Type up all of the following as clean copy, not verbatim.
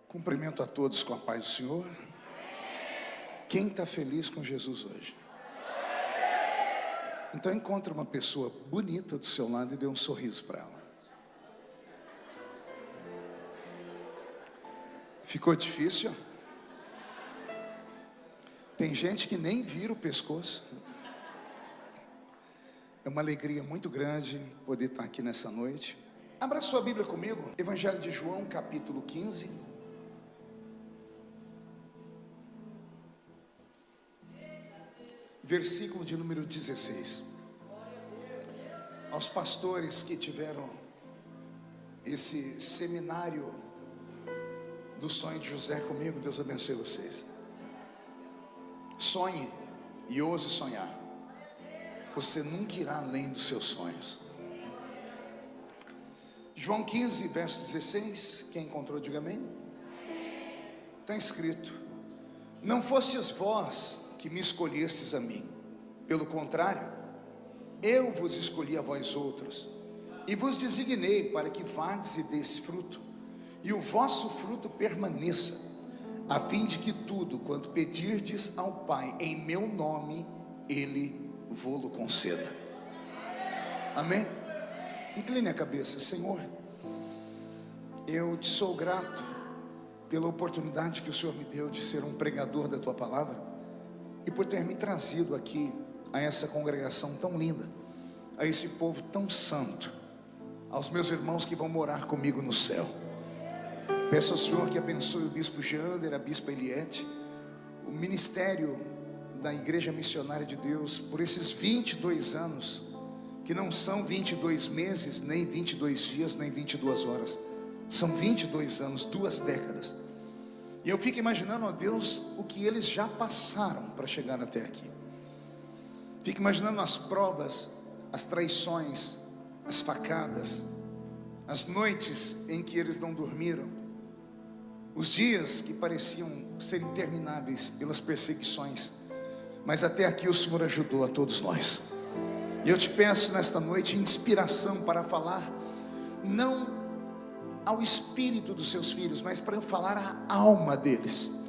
Cumprimento a todos com a paz do Senhor. Quem está feliz com Jesus hoje? Então encontre uma pessoa bonita do seu lado e dê um sorriso para ela. Ficou difícil? Tem gente que nem vira o pescoço. É uma alegria muito grande poder estar aqui nessa noite. Abra sua Bíblia comigo, Evangelho de João, capítulo 15. Versículo de número 16. Aos pastores que tiveram esse seminário do sonho de José comigo, Deus abençoe vocês. Sonhe e ouse sonhar. Você nunca irá além dos seus sonhos. João 15, verso 16. Quem encontrou, diga amém. Está escrito: não fostes vós que me escolhestes a mim, pelo contrário, eu vos escolhi a vós outros, e vos designei para que vades e deis fruto, e o vosso fruto permaneça, a fim de que tudo quanto pedirdes ao Pai em meu nome, Ele vô-lo conceda. Amém? Incline a cabeça. Senhor, eu te sou grato pela oportunidade que o Senhor me deu de ser um pregador da tua palavra, e por ter me trazido aqui a essa congregação tão linda, a esse povo tão santo, aos meus irmãos que vão morar comigo no céu. Peço ao Senhor que abençoe o bispo Jeander, a bispa Eliette, o ministério da Igreja Missionária de Deus, por esses 22 anos, que não são 22 meses, nem 22 dias, nem 22 horas, são 22 anos, 2 décadas. E eu fico imaginando, ó Deus, o que eles já passaram para chegar até aqui. Fico imaginando as provas, as traições, as facadas, as noites em que eles não dormiram, os dias que pareciam ser intermináveis pelas perseguições, mas até aqui o Senhor ajudou a todos nós. E eu te peço nesta noite inspiração para falar, não ao espírito dos seus filhos, mas para eu falar à alma deles,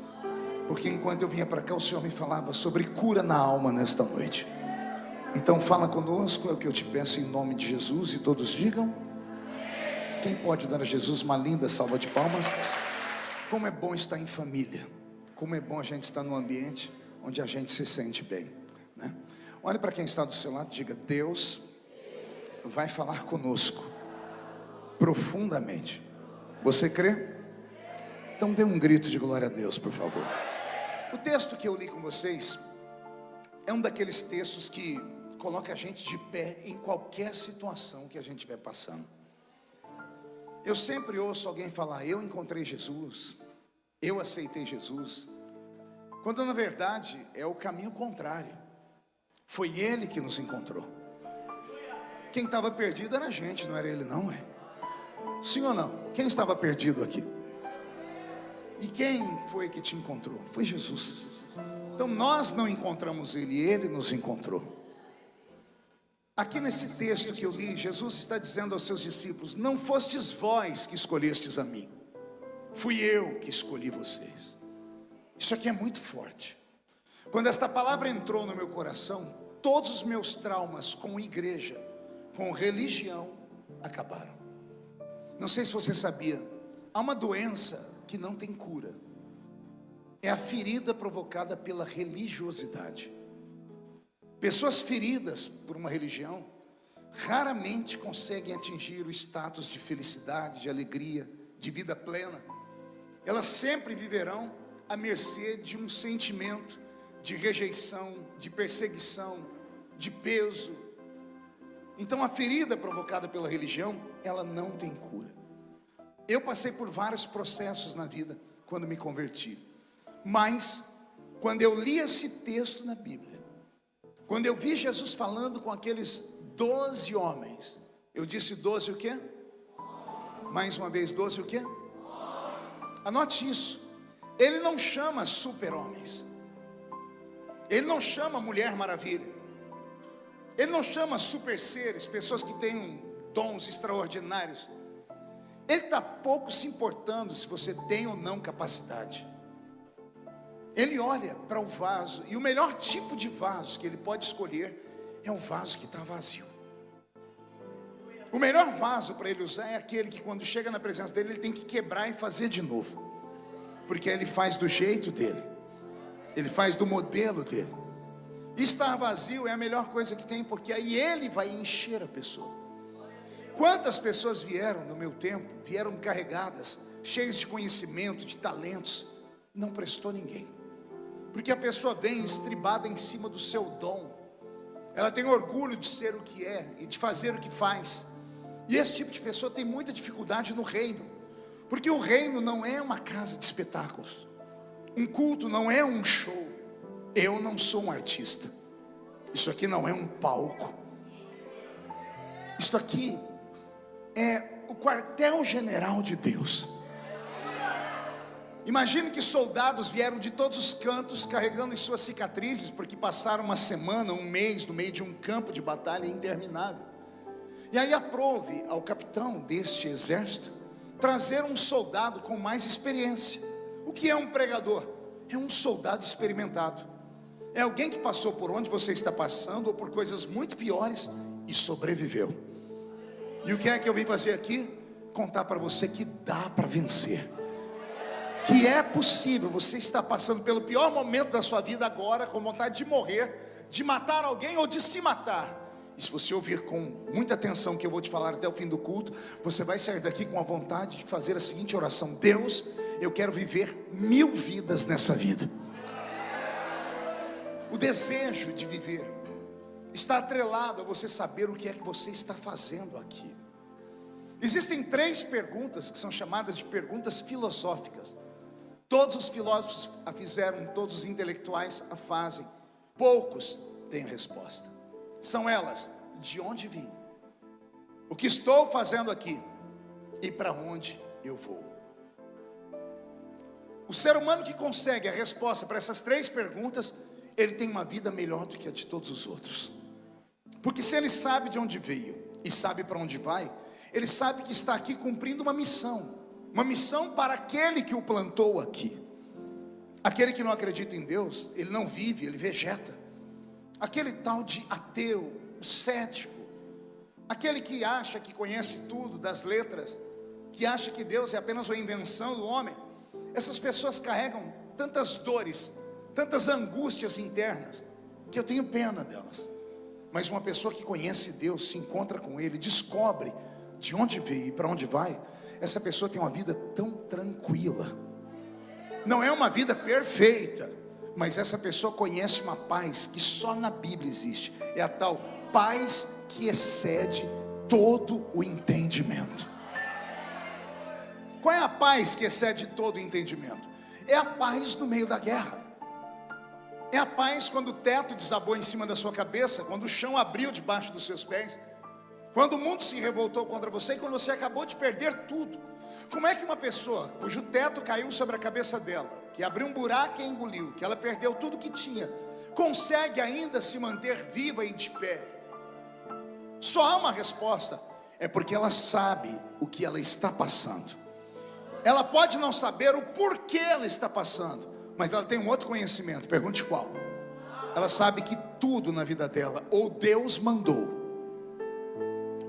porque enquanto eu vinha para cá, o Senhor me falava sobre cura na alma nesta noite. Então fala conosco, é o que eu te peço em nome de Jesus, e todos digam. Quem pode dar a Jesus uma linda salva de palmas? Como é bom estar em família, como é bom a gente estar num ambiente onde a gente se sente bem, né? Olhe para quem está do seu lado e diga: Deus vai falar conosco profundamente. Você crê? Então dê um grito de glória a Deus, por favor. O texto que eu li com vocês é um daqueles textos que coloca a gente de pé em qualquer situação que a gente estiver passando. Eu sempre ouço alguém falar: eu encontrei Jesus, eu aceitei Jesus, quando na verdade é o caminho contrário. Foi Ele que nos encontrou. Quem estava perdido era a gente, não era Ele não, é? Sim ou não? Quem estava perdido aqui? E quem foi que te encontrou? Foi Jesus. Então nós não encontramos Ele, Ele nos encontrou. Aqui nesse texto que eu li, Jesus está dizendo aos seus discípulos: não fostes vós que escolhestes a mim, fui eu que escolhi vocês. Isso aqui é muito forte. Quando esta palavra entrou no meu coração, todos os meus traumas com igreja, com religião, acabaram. Não sei se você sabia, há uma doença que não tem cura. É a ferida provocada pela religiosidade. Pessoas feridas por uma religião raramente conseguem atingir o status de felicidade, de alegria, de vida plena. Elas sempre viverão à mercê de um sentimento de rejeição, de perseguição, de peso. Então a ferida provocada pela religião, ela não tem cura. Eu passei por vários processos na vida quando me converti, mas quando eu li esse texto na Bíblia, quando eu vi Jesus falando com aqueles 12 homens, eu disse 12 o quê? Mais uma vez, 12 o quê? Anote isso. Ele não chama super-homens, Ele não chama Mulher Maravilha, Ele não chama super seres, pessoas que têm dons extraordinários. Ele está pouco se importando se você tem ou não capacidade. Ele olha para o vaso, e o melhor tipo de vaso que ele pode escolher é o vaso que está vazio. O melhor vaso para ele usar é aquele que, quando chega na presença dele, ele tem que quebrar e fazer de novo, porque ele faz do jeito dele, ele faz do modelo dele. Estar vazio é a melhor coisa que tem, porque aí ele vai encher a pessoa. Quantas pessoas vieram no meu tempo, vieram carregadas, cheias de conhecimento, de talentos, não prestou ninguém, porque a pessoa vem estribada em cima do seu dom. Ela tem orgulho de ser o que é e de fazer o que faz. E esse tipo de pessoa tem muita dificuldade no reino, porque o reino não é uma casa de espetáculos, um culto não é um show. Eu não sou um artista, isso aqui não é um palco, isso aqui é o quartel-general de Deus. Imagine que soldados vieram de todos os cantos carregando em suas cicatrizes, porque passaram uma semana, um mês no meio de um campo de batalha interminável. E aí aprove ao capitão deste exército trazer um soldado com mais experiência. O que é um pregador? É um soldado experimentado. É alguém que passou por onde você está passando, ou por coisas muito piores, e sobreviveu. E o que é que eu vim fazer aqui? Contar para você que dá para vencer, que é possível. Você está passando pelo pior momento da sua vida agora, com vontade de morrer, de matar alguém ou de se matar. E se você ouvir com muita atenção o que eu vou te falar até o fim do culto, você vai sair daqui com a vontade de fazer a seguinte oração: Deus, eu quero viver 1000 vidas nessa vida. O desejo de viver está atrelado a você saber o que é que você está fazendo aqui. Existem 3 perguntas que são chamadas de perguntas filosóficas. Todos os filósofos a fizeram, todos os intelectuais a fazem, poucos têm a resposta. São elas: de onde vim, o que estou fazendo aqui e para onde eu vou. O ser humano que consegue a resposta para essas 3 perguntas, ele tem uma vida melhor do que a de todos os outros. Porque se ele sabe de onde veio e sabe para onde vai, ele sabe que está aqui cumprindo uma missão para aquele que o plantou aqui. Aquele que não acredita em Deus, ele não vive, ele vegeta. Aquele tal de ateu, o cético, aquele que acha que conhece tudo das letras, que acha que Deus é apenas uma invenção do homem. Essas pessoas carregam tantas dores, tantas angústias internas, que eu tenho pena delas. Mas uma pessoa que conhece Deus, se encontra com Ele, descobre de onde veio e para onde vai, essa pessoa tem uma vida tão tranquila. Não é uma vida perfeita, mas essa pessoa conhece uma paz que só na Bíblia existe. É a tal paz que excede todo o entendimento. Qual é a paz que excede todo o entendimento? É a paz no meio da guerra. É a paz quando o teto desabou em cima da sua cabeça, quando o chão abriu debaixo dos seus pés, quando o mundo se revoltou contra você e quando você acabou de perder tudo. Como é que uma pessoa cujo teto caiu sobre a cabeça dela, que abriu um buraco e engoliu, que ela perdeu tudo que tinha, consegue ainda se manter viva e de pé? Só há uma resposta: é porque ela sabe o que ela está passando. Ela pode não saber o porquê ela está passando, mas ela tem um outro conhecimento. Pergunte qual? Ela sabe que tudo na vida dela, ou Deus mandou,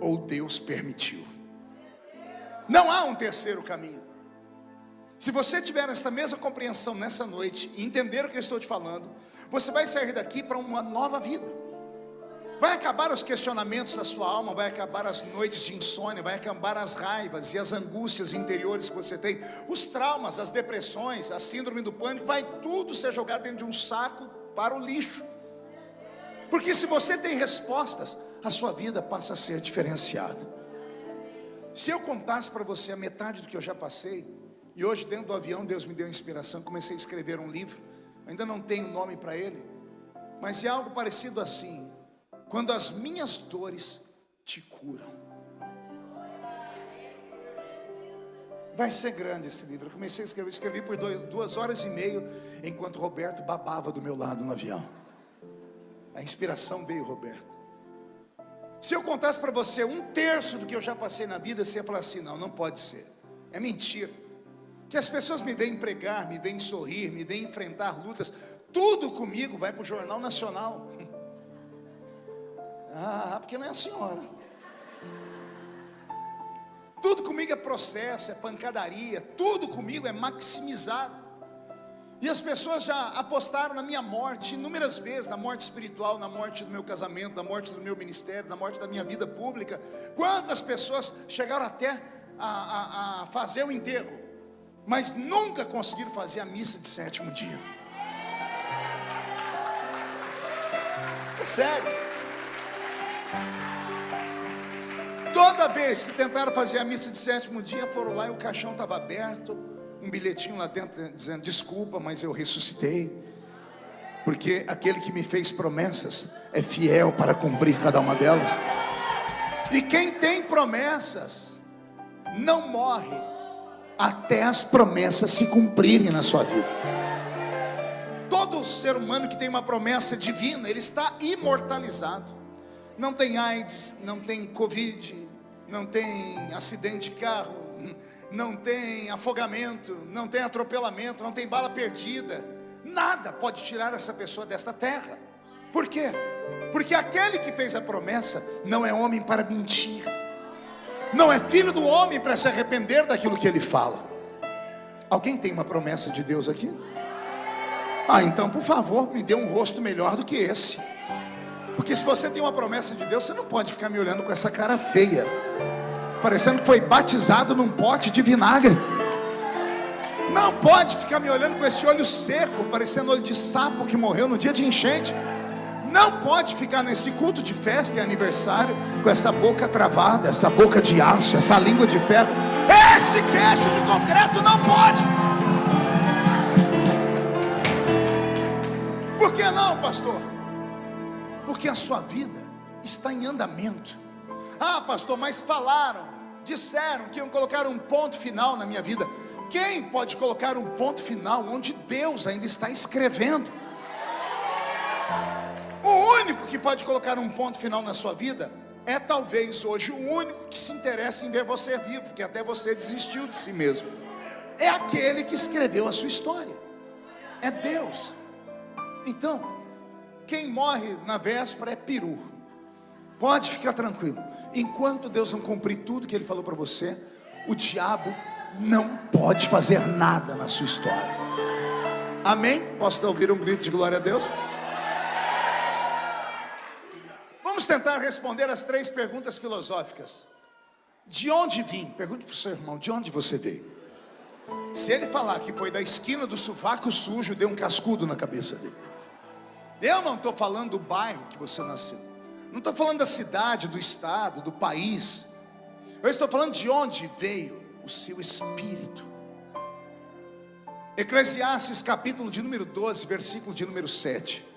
ou Deus permitiu. Não há um terceiro caminho. Se você tiver essa mesma compreensão nessa noite e entender o que eu estou te falando, você vai sair daqui para uma nova vida. Vai acabar os questionamentos da sua alma, vai acabar as noites de insônia, vai acabar as raivas e as angústias interiores que você tem, os traumas, as depressões, a síndrome do pânico, vai tudo ser jogado dentro de um saco para o lixo. Porque se você tem respostas, a sua vida passa a ser diferenciada. Se eu contasse para você a metade do que eu já passei, e hoje dentro do avião Deus me deu inspiração, comecei a escrever um livro, ainda não tenho nome para ele, mas é algo parecido assim: quando as minhas dores te curam. Vai ser grande esse livro. Eu comecei a escrever, escrevi por 2 horas e meia, enquanto Roberto babava do meu lado no avião. A inspiração veio, Roberto. Se eu contasse para você 1/3 do que eu já passei na vida, você ia falar assim: não, não pode ser, é mentira. Que as pessoas me veem pregar, me veem sorrir, me veem enfrentar lutas, tudo comigo vai para o Jornal Nacional. Ah, porque não é a senhora. Tudo comigo é processo, é pancadaria, tudo comigo é maximizado. E as pessoas já apostaram na minha morte inúmeras vezes, na morte espiritual, na morte do meu casamento, na morte do meu ministério, na morte da minha vida pública. Quantas pessoas chegaram até a fazer o enterro, mas nunca conseguiram fazer a missa de 7º dia. É sério. Toda vez que tentaram fazer a missa de 7º dia, foram lá e o caixão estava aberto, um bilhetinho lá dentro dizendo: desculpa, mas eu ressuscitei, porque aquele que me fez promessas é fiel para cumprir cada uma delas. E quem tem promessas não morre até as promessas se cumprirem na sua vida. Todo ser humano que tem uma promessa divina, ele está imortalizado. Não tem AIDS, não tem Covid, não tem acidente de carro, não tem afogamento, não tem atropelamento, não tem bala perdida. Nada pode tirar essa pessoa desta terra. Por quê? Porque aquele que fez a promessa não é homem para mentir, não é filho do homem para se arrepender daquilo que ele fala. Alguém tem uma promessa de Deus aqui? Ah, então por favor, me dê um rosto melhor do que esse. Porque se você tem uma promessa de Deus, você não pode ficar me olhando com essa cara feia, parecendo que foi batizado num pote de vinagre. Não pode ficar me olhando com esse olho seco, parecendo olho de sapo que morreu no dia de enchente. Não pode ficar nesse culto de festa e aniversário com essa boca travada, essa boca de aço, essa língua de ferro, esse queixo de concreto. Não pode. Por que não, pastor? Porque a sua vida está em andamento. Ah, pastor, mas falaram, disseram que iam colocar um ponto final na minha vida. Quem pode colocar um ponto final onde Deus ainda está escrevendo? O único que pode colocar um ponto final na sua vida é talvez hoje o único que se interessa em ver você vivo, que até você desistiu de si mesmo. É aquele que escreveu a sua história. É Deus. Então, quem morre na véspera é peru. Pode ficar tranquilo. Enquanto Deus não cumprir tudo que Ele falou para você, o diabo não pode fazer nada na sua história. Amém? Posso ouvir um grito de glória a Deus? Vamos tentar responder as 3 perguntas filosóficas. De onde vim? Pergunte para o seu irmão: de onde você veio? Se ele falar que foi da esquina do sovaco sujo, dê um cascudo na cabeça dele. Eu não estou falando do bairro que você nasceu, não estou falando da cidade, do estado, do país. Eu estou falando de onde veio o seu espírito. Eclesiastes capítulo de número 12, versículo de número 7.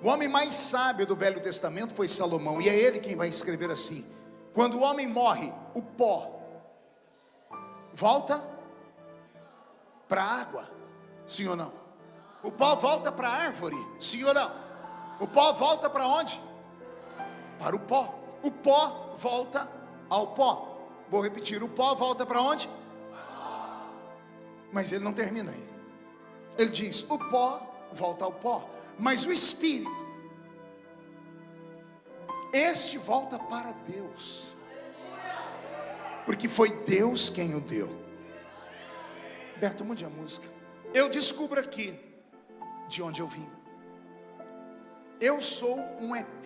O homem mais sábio do Velho Testamento foi Salomão, e é ele quem vai escrever assim: quando o homem morre, o pó volta para a água, sim ou não? O pó volta para a árvore, sim ou não? O pó volta para onde? Para o pó. O pó volta ao pó. Vou repetir: o pó volta para onde? Mas ele não termina aí. Ele diz: o pó volta ao pó, mas o espírito, este volta para Deus, porque foi Deus quem o deu. Beto, mude a música. Eu descubro aqui de onde eu vim. Eu sou um ET.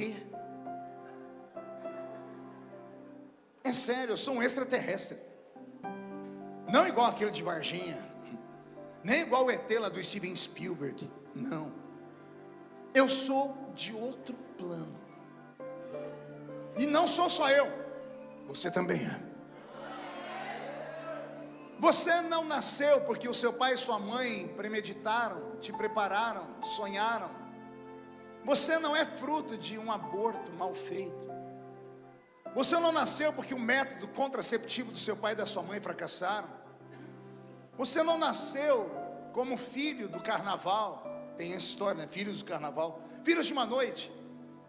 É sério, eu sou um extraterrestre. Não igual aquele de Varginha, nem igual o ET lá do Steven Spielberg. Não. Eu sou de outro plano. E não sou só eu, você também é. Você não nasceu porque o seu pai e sua mãe premeditaram, te prepararam, sonharam. Você não é fruto de um aborto mal feito. Você não nasceu porque o método contraceptivo do seu pai e da sua mãe fracassaram. Você não nasceu como filho do carnaval. Tem essa história, né? Filhos do carnaval, filhos de uma noite.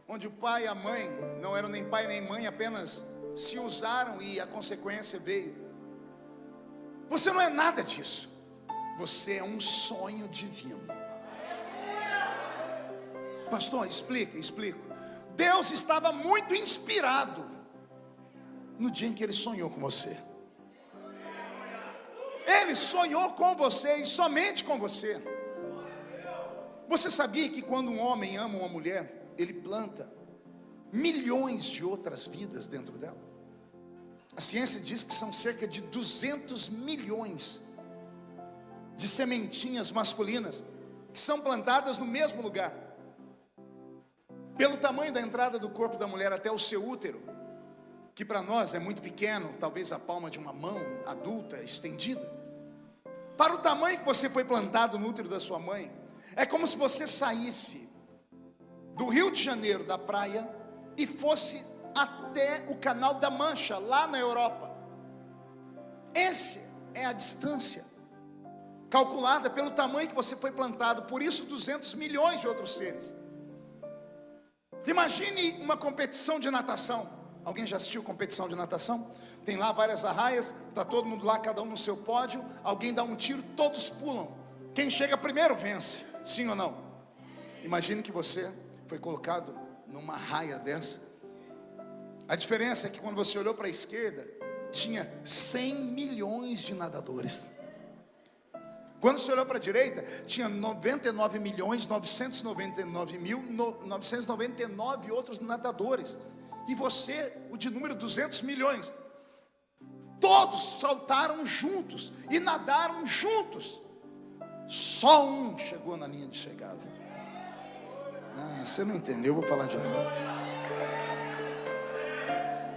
onde o pai e a mãe não eram nem pai nem mãe, apenas se usaram e a consequência veio. Você não é nada disso. Você é um sonho divino. Pastor, explico. Deus estava muito inspirado no dia em que Ele sonhou com você. Ele sonhou com você e somente com você. Você sabia que quando um homem ama uma mulher, ele planta milhões de outras vidas dentro dela? A ciência diz que são cerca de 200 milhões de sementinhas masculinas que são plantadas no mesmo lugar. Pelo tamanho da entrada do corpo da mulher até o seu útero, que para nós é muito pequeno, talvez a palma de uma mão adulta estendida, para o tamanho que você foi plantado no útero da sua mãe, é como se você saísse do Rio de Janeiro, da praia, e fosse até o Canal da Mancha, lá na Europa. Essa é a distância calculada pelo tamanho que você foi plantado. Por isso 200 milhões de outros seres. Imagine uma competição de natação. Alguém já assistiu competição de natação? Tem lá várias arraias, está todo mundo lá, cada um no seu pódio. Alguém dá um tiro, todos pulam. Quem chega primeiro vence, sim ou não? Imagine que você foi colocado numa raia dessa. A diferença é que quando você olhou para a esquerda, tinha 100 milhões de nadadores. Quando você olhou para a direita, tinha 99.999.999 outros nadadores. E você, o de número 200 milhões. Todos saltaram juntos e nadaram juntos. Só um chegou na linha de chegada. Você não entendeu, eu vou falar de novo.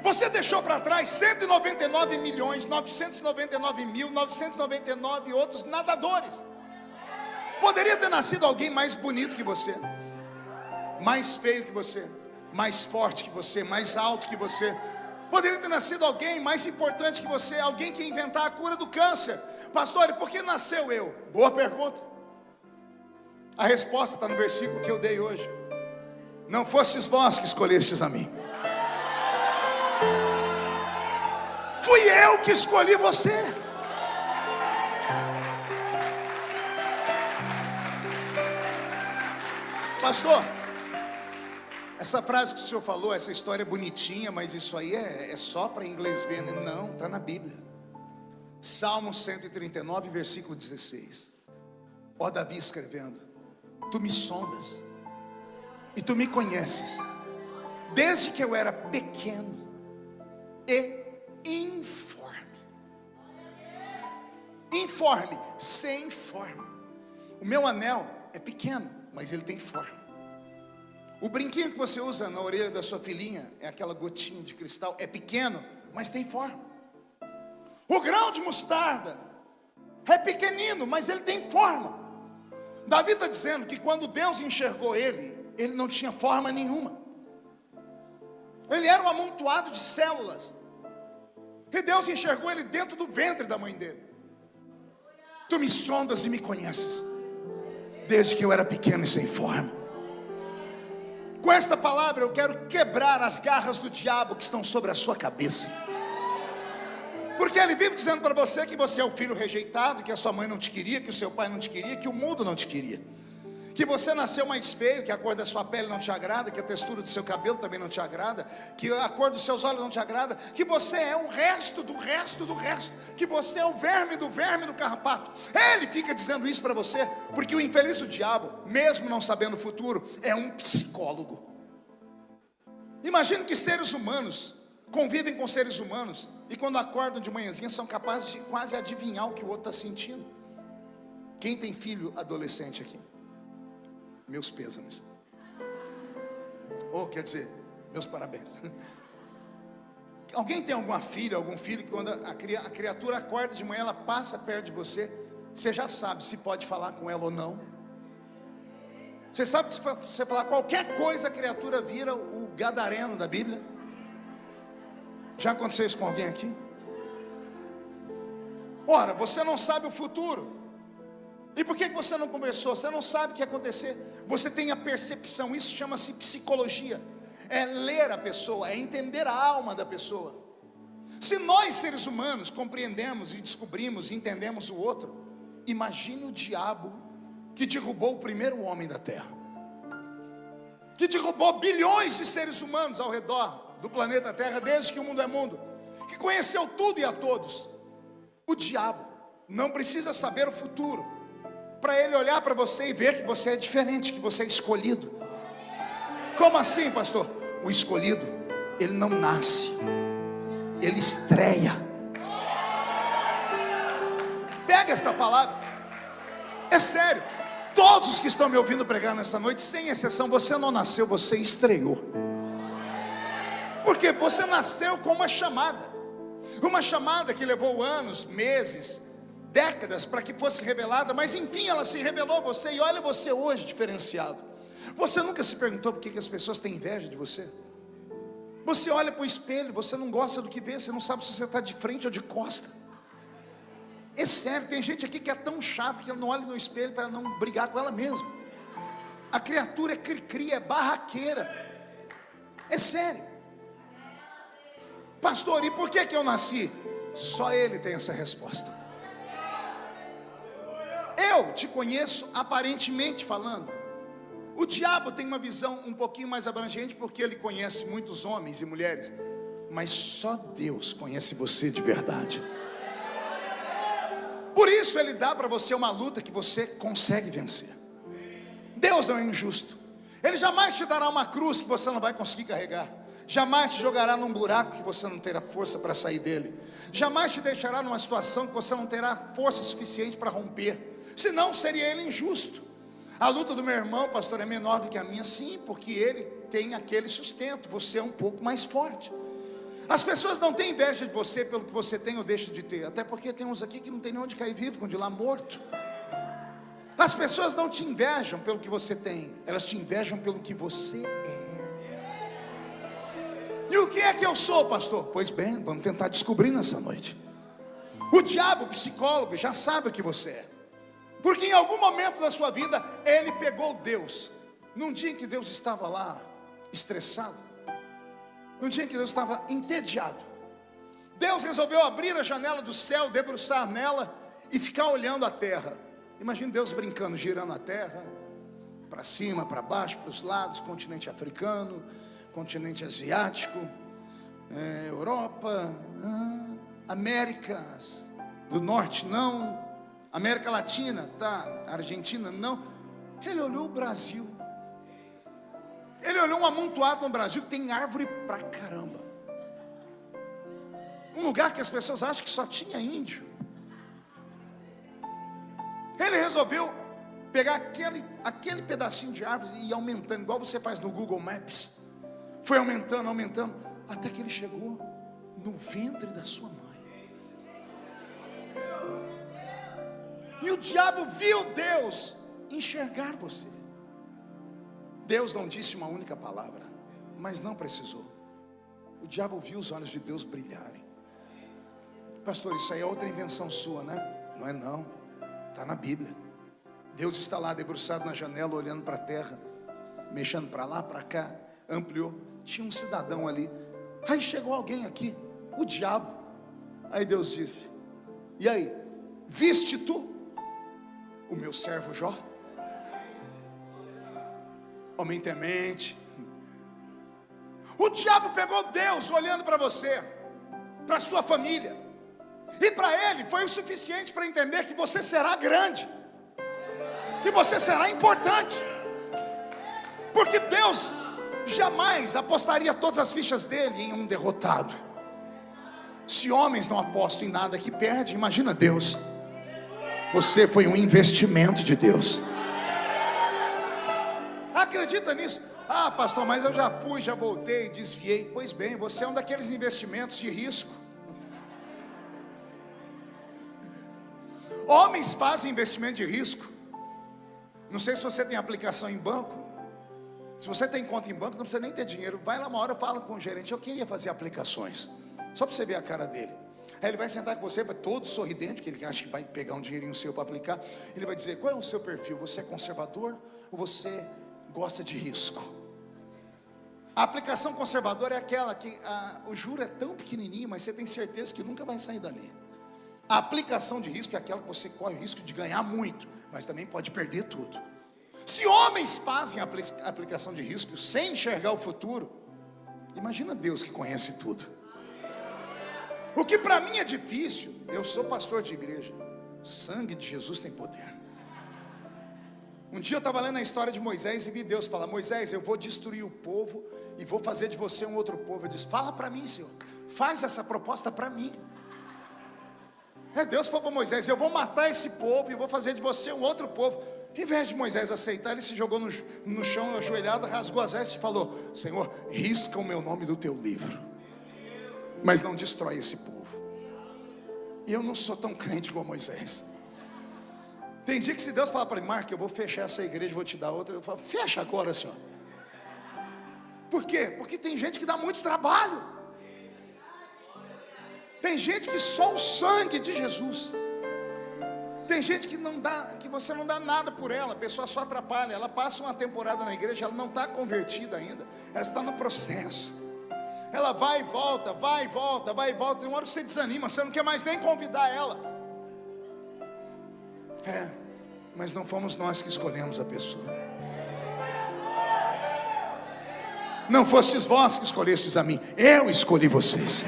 Você deixou para trás 199.999.999 outros nadadores. Poderia ter nascido alguém mais bonito que você, mais feio que você, mais forte que você, mais alto que você. Poderia ter nascido alguém mais importante que você, alguém que ia inventar a cura do câncer. Pastor, por que nasceu eu? Boa pergunta. A resposta está no versículo que eu dei hoje. Não fostes vós que escolhestes a mim, fui eu que escolhi você. Pastor, essa frase que o senhor falou, essa história é bonitinha, mas isso aí é só para inglês ver, né? Não, está na Bíblia. Salmo 139, versículo 16. Ó Davi escrevendo: tu me sondas e tu me conheces, desde que eu era pequeno e informe. Informe, sem forma. O meu anel é pequeno, mas ele tem forma. O brinquinho que você usa na orelha da sua filhinha, é aquela gotinha de cristal, é pequeno, mas tem forma. O grão de mostarda é pequenino, mas ele tem forma. Davi está dizendo que quando Deus enxergou ele não tinha forma nenhuma. Ele era um amontoado de células. E Deus enxergou ele dentro do ventre da mãe dele. Tu me sondas e me conheces, desde que eu era pequeno e sem forma. Com esta palavra eu quero quebrar as garras do diabo que estão sobre a sua cabeça. Porque ele vive dizendo para você que você é o filho rejeitado, que a sua mãe não te queria, que o seu pai não te queria, que o mundo não te queria, que você nasceu mais feio, que a cor da sua pele não te agrada, que a textura do seu cabelo também não te agrada, que a cor dos seus olhos não te agrada, que você é o resto do resto do resto, que você é o verme do carrapato. Ele fica dizendo isso para você, porque o infeliz do diabo, mesmo não sabendo o futuro, é um psicólogo. Imagine que seres humanos convivem com seres humanos e quando acordam de manhãzinha são capazes de quase adivinhar o que o outro está sentindo. Quem tem filho adolescente aqui? Meus pêsames. Quer dizer, meus parabéns. Alguém tem alguma filha, algum filho que quando a criatura acorda de manhã, ela passa perto de você, você já sabe se pode falar com ela ou não? Você sabe que se você falar qualquer coisa, a criatura vira o gadareno da Bíblia? Já aconteceu isso com alguém aqui? Ora, você não sabe o futuro. E por que você não conversou? Você não sabe o que ia acontecer. Você tem a percepção, isso chama-se psicologia. é ler a pessoa, é entender a alma da pessoa. Se nós seres humanos compreendemos e descobrimos e entendemos o outro, imagine o diabo que derrubou o primeiro homem da terra, que derrubou bilhões de seres humanos ao redor do planeta Terra, desde que o mundo é mundo, que conheceu tudo e a todos. O diabo não precisa saber o futuro para ele olhar para você e ver que você é diferente, que você é escolhido. Como assim, pastor? O escolhido, ele não nasce, ele estreia. Pega esta palavra, é sério. Todos os que estão me ouvindo pregar nessa noite, sem exceção, você não nasceu, você estreou. Porque você nasceu com uma chamada que levou anos, meses, décadas para que fosse revelada, mas enfim ela se revelou a você, e olha você hoje diferenciado. Você nunca se perguntou por que as pessoas têm inveja de você? Você olha para o espelho, você não gosta do que vê, você não sabe se você está de frente ou de costa. É sério, tem gente aqui que é tão chato que ela não olha no espelho para não brigar com ela mesma. A criatura é cri-cri, é barraqueira. É sério. Pastor, e por que eu nasci? Só ele tem essa resposta. Eu te conheço aparentemente falando. O diabo tem uma visão um pouquinho mais abrangente, porque ele conhece muitos homens e mulheres, mas só Deus conhece você de verdade. Por isso ele dá para você uma luta que você consegue vencer. Deus não é injusto. Ele jamais te dará uma cruz que você não vai conseguir carregar. Jamais te jogará num buraco que você não terá força para sair dele. Jamais te deixará numa situação que você não terá força suficiente para romper. Senão seria ele injusto. A luta do meu irmão, pastor, é menor do que a minha, sim, porque ele tem aquele sustento, você é um pouco mais forte. As pessoas não têm inveja de você pelo que você tem ou deixa de ter, até porque tem uns aqui que não tem nem onde cair vivo, com de lá morto. As pessoas não te invejam pelo que você tem, elas te invejam pelo que você é. E o que é que eu sou, pastor? Pois bem, vamos tentar descobrir nessa noite. O diabo, o psicólogo, já sabe o que você é, porque em algum momento da sua vida ele pegou Deus, num dia em que Deus estava lá estressado, num dia em que Deus estava entediado. Deus resolveu abrir a janela do céu, debruçar nela e ficar olhando a terra. Imagina Deus brincando, girando a terra para cima, para baixo, para os lados, continente africano, continente asiático, Europa, Américas do Norte não, América Latina, tá, Argentina não. Ele olhou o Brasil. Ele olhou um amontoado no Brasil que tem árvore pra caramba. Um lugar que as pessoas acham que só tinha índio. Ele resolveu pegar aquele pedacinho de árvore e ir aumentando, igual você faz no Google Maps. Foi aumentando, até que ele chegou no ventre da sua mãe. E o diabo viu Deus enxergar você. Deus não disse uma única palavra, mas não precisou. O diabo viu os olhos de Deus brilharem. Pastor, isso aí é outra invenção sua, né? Não é não, está na Bíblia. Deus está lá debruçado na janela, olhando para a terra, mexendo para lá, para cá, ampliou. Tinha um cidadão ali. Aí chegou alguém aqui, o diabo. Aí Deus disse: e aí, viste tu o meu servo Jó? Homem temente. O diabo pegou Deus olhando para você, para sua família, e para ele foi o suficiente para entender que você será grande, que você será importante, porque Deus jamais apostaria todas as fichas dele em um derrotado. Se homens não apostam em nada que perde, imagina Deus. Você foi um investimento de Deus. Acredita nisso? Ah, pastor, mas eu já fui, já voltei, desviei. Pois bem, você é um daqueles investimentos de risco. Homens fazem investimento de risco. Não sei se você tem aplicação em banco. Se você tem conta em banco, não precisa nem ter dinheiro. Vai lá uma hora, fala com o gerente: eu queria fazer aplicações. Só para você ver a cara dele. Aí ele vai sentar com você, vai todo sorridente, porque ele acha que vai pegar um dinheirinho seu para aplicar. Ele vai dizer: qual é o seu perfil? Você é conservador ou você gosta de risco? A aplicação conservadora é aquela que o juro é tão pequenininho, mas você tem certeza que nunca vai sair dali. A aplicação de risco é aquela que você corre o risco de ganhar muito, mas também pode perder tudo. Se homens fazem a aplicação de risco sem enxergar o futuro, imagina Deus que conhece tudo. O que para mim é difícil, eu sou pastor de igreja, o sangue de Jesus tem poder. Um dia eu estava lendo a história de Moisés e vi Deus falar: Moisés, eu vou destruir o povo e vou fazer de você um outro povo. Eu disse: fala para mim, Senhor, faz essa proposta para mim. Deus falou para Moisés: eu vou matar esse povo e vou fazer de você um outro povo. Em vez de Moisés aceitar, ele se jogou no chão ajoelhado, rasgou as vestes e falou: Senhor, risca o meu nome do teu livro, mas não destrói esse povo. E eu não sou tão crente como Moisés. Tem dia que se Deus falar para mim: Marco, eu vou fechar essa igreja, vou te dar outra, eu falo: fecha agora, Senhor. Por quê? Porque tem gente que dá muito trabalho. Tem gente que só o sangue de Jesus. Tem gente que não dá, que você não dá nada por ela, a pessoa só atrapalha. Ela passa uma temporada na igreja, ela não está convertida ainda, ela está no processo. Ela vai e volta, vai e volta, vai e volta. Tem uma hora que você desanima, você não quer mais nem convidar ela. Mas não fomos nós que escolhemos a pessoa. Não fostes vós que escolhestes a mim, eu escolhi vocês.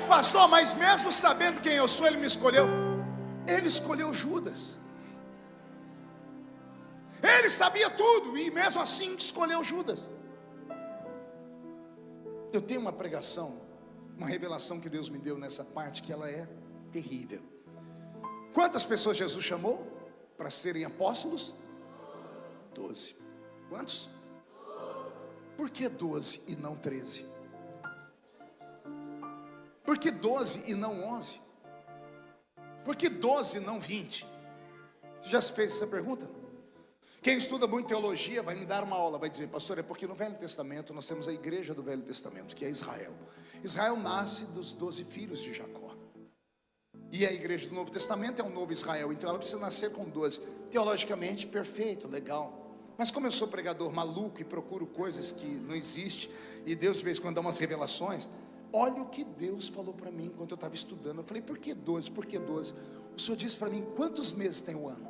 Pastor, mas mesmo sabendo quem eu sou, ele me escolheu. Ele escolheu Judas. Ele sabia tudo e mesmo assim escolheu Judas. Eu tenho uma pregação, uma revelação que Deus me deu nessa parte, que ela é terrível. Quantas pessoas Jesus chamou para serem apóstolos? 12. Quantos? Por que 12 e não 13? Por que 12 e não 11? Por que 12 e não 20? Você já se fez essa pergunta? Quem estuda muito teologia vai me dar uma aula, vai dizer: pastor, é porque no Velho Testamento nós temos a igreja do Velho Testamento, que é Israel. Israel nasce dos 12 filhos de Jacó. E a igreja do Novo Testamento é um novo Israel, então ela precisa nascer com 12. Teologicamente, perfeito, legal. Mas como eu sou pregador maluco e procuro coisas que não existem, e Deus de vez em quando dá umas revelações, olha o que Deus falou para mim enquanto eu estava estudando. Eu falei: por que 12? Por que 12? O Senhor disse para mim: quantos meses tem o ano?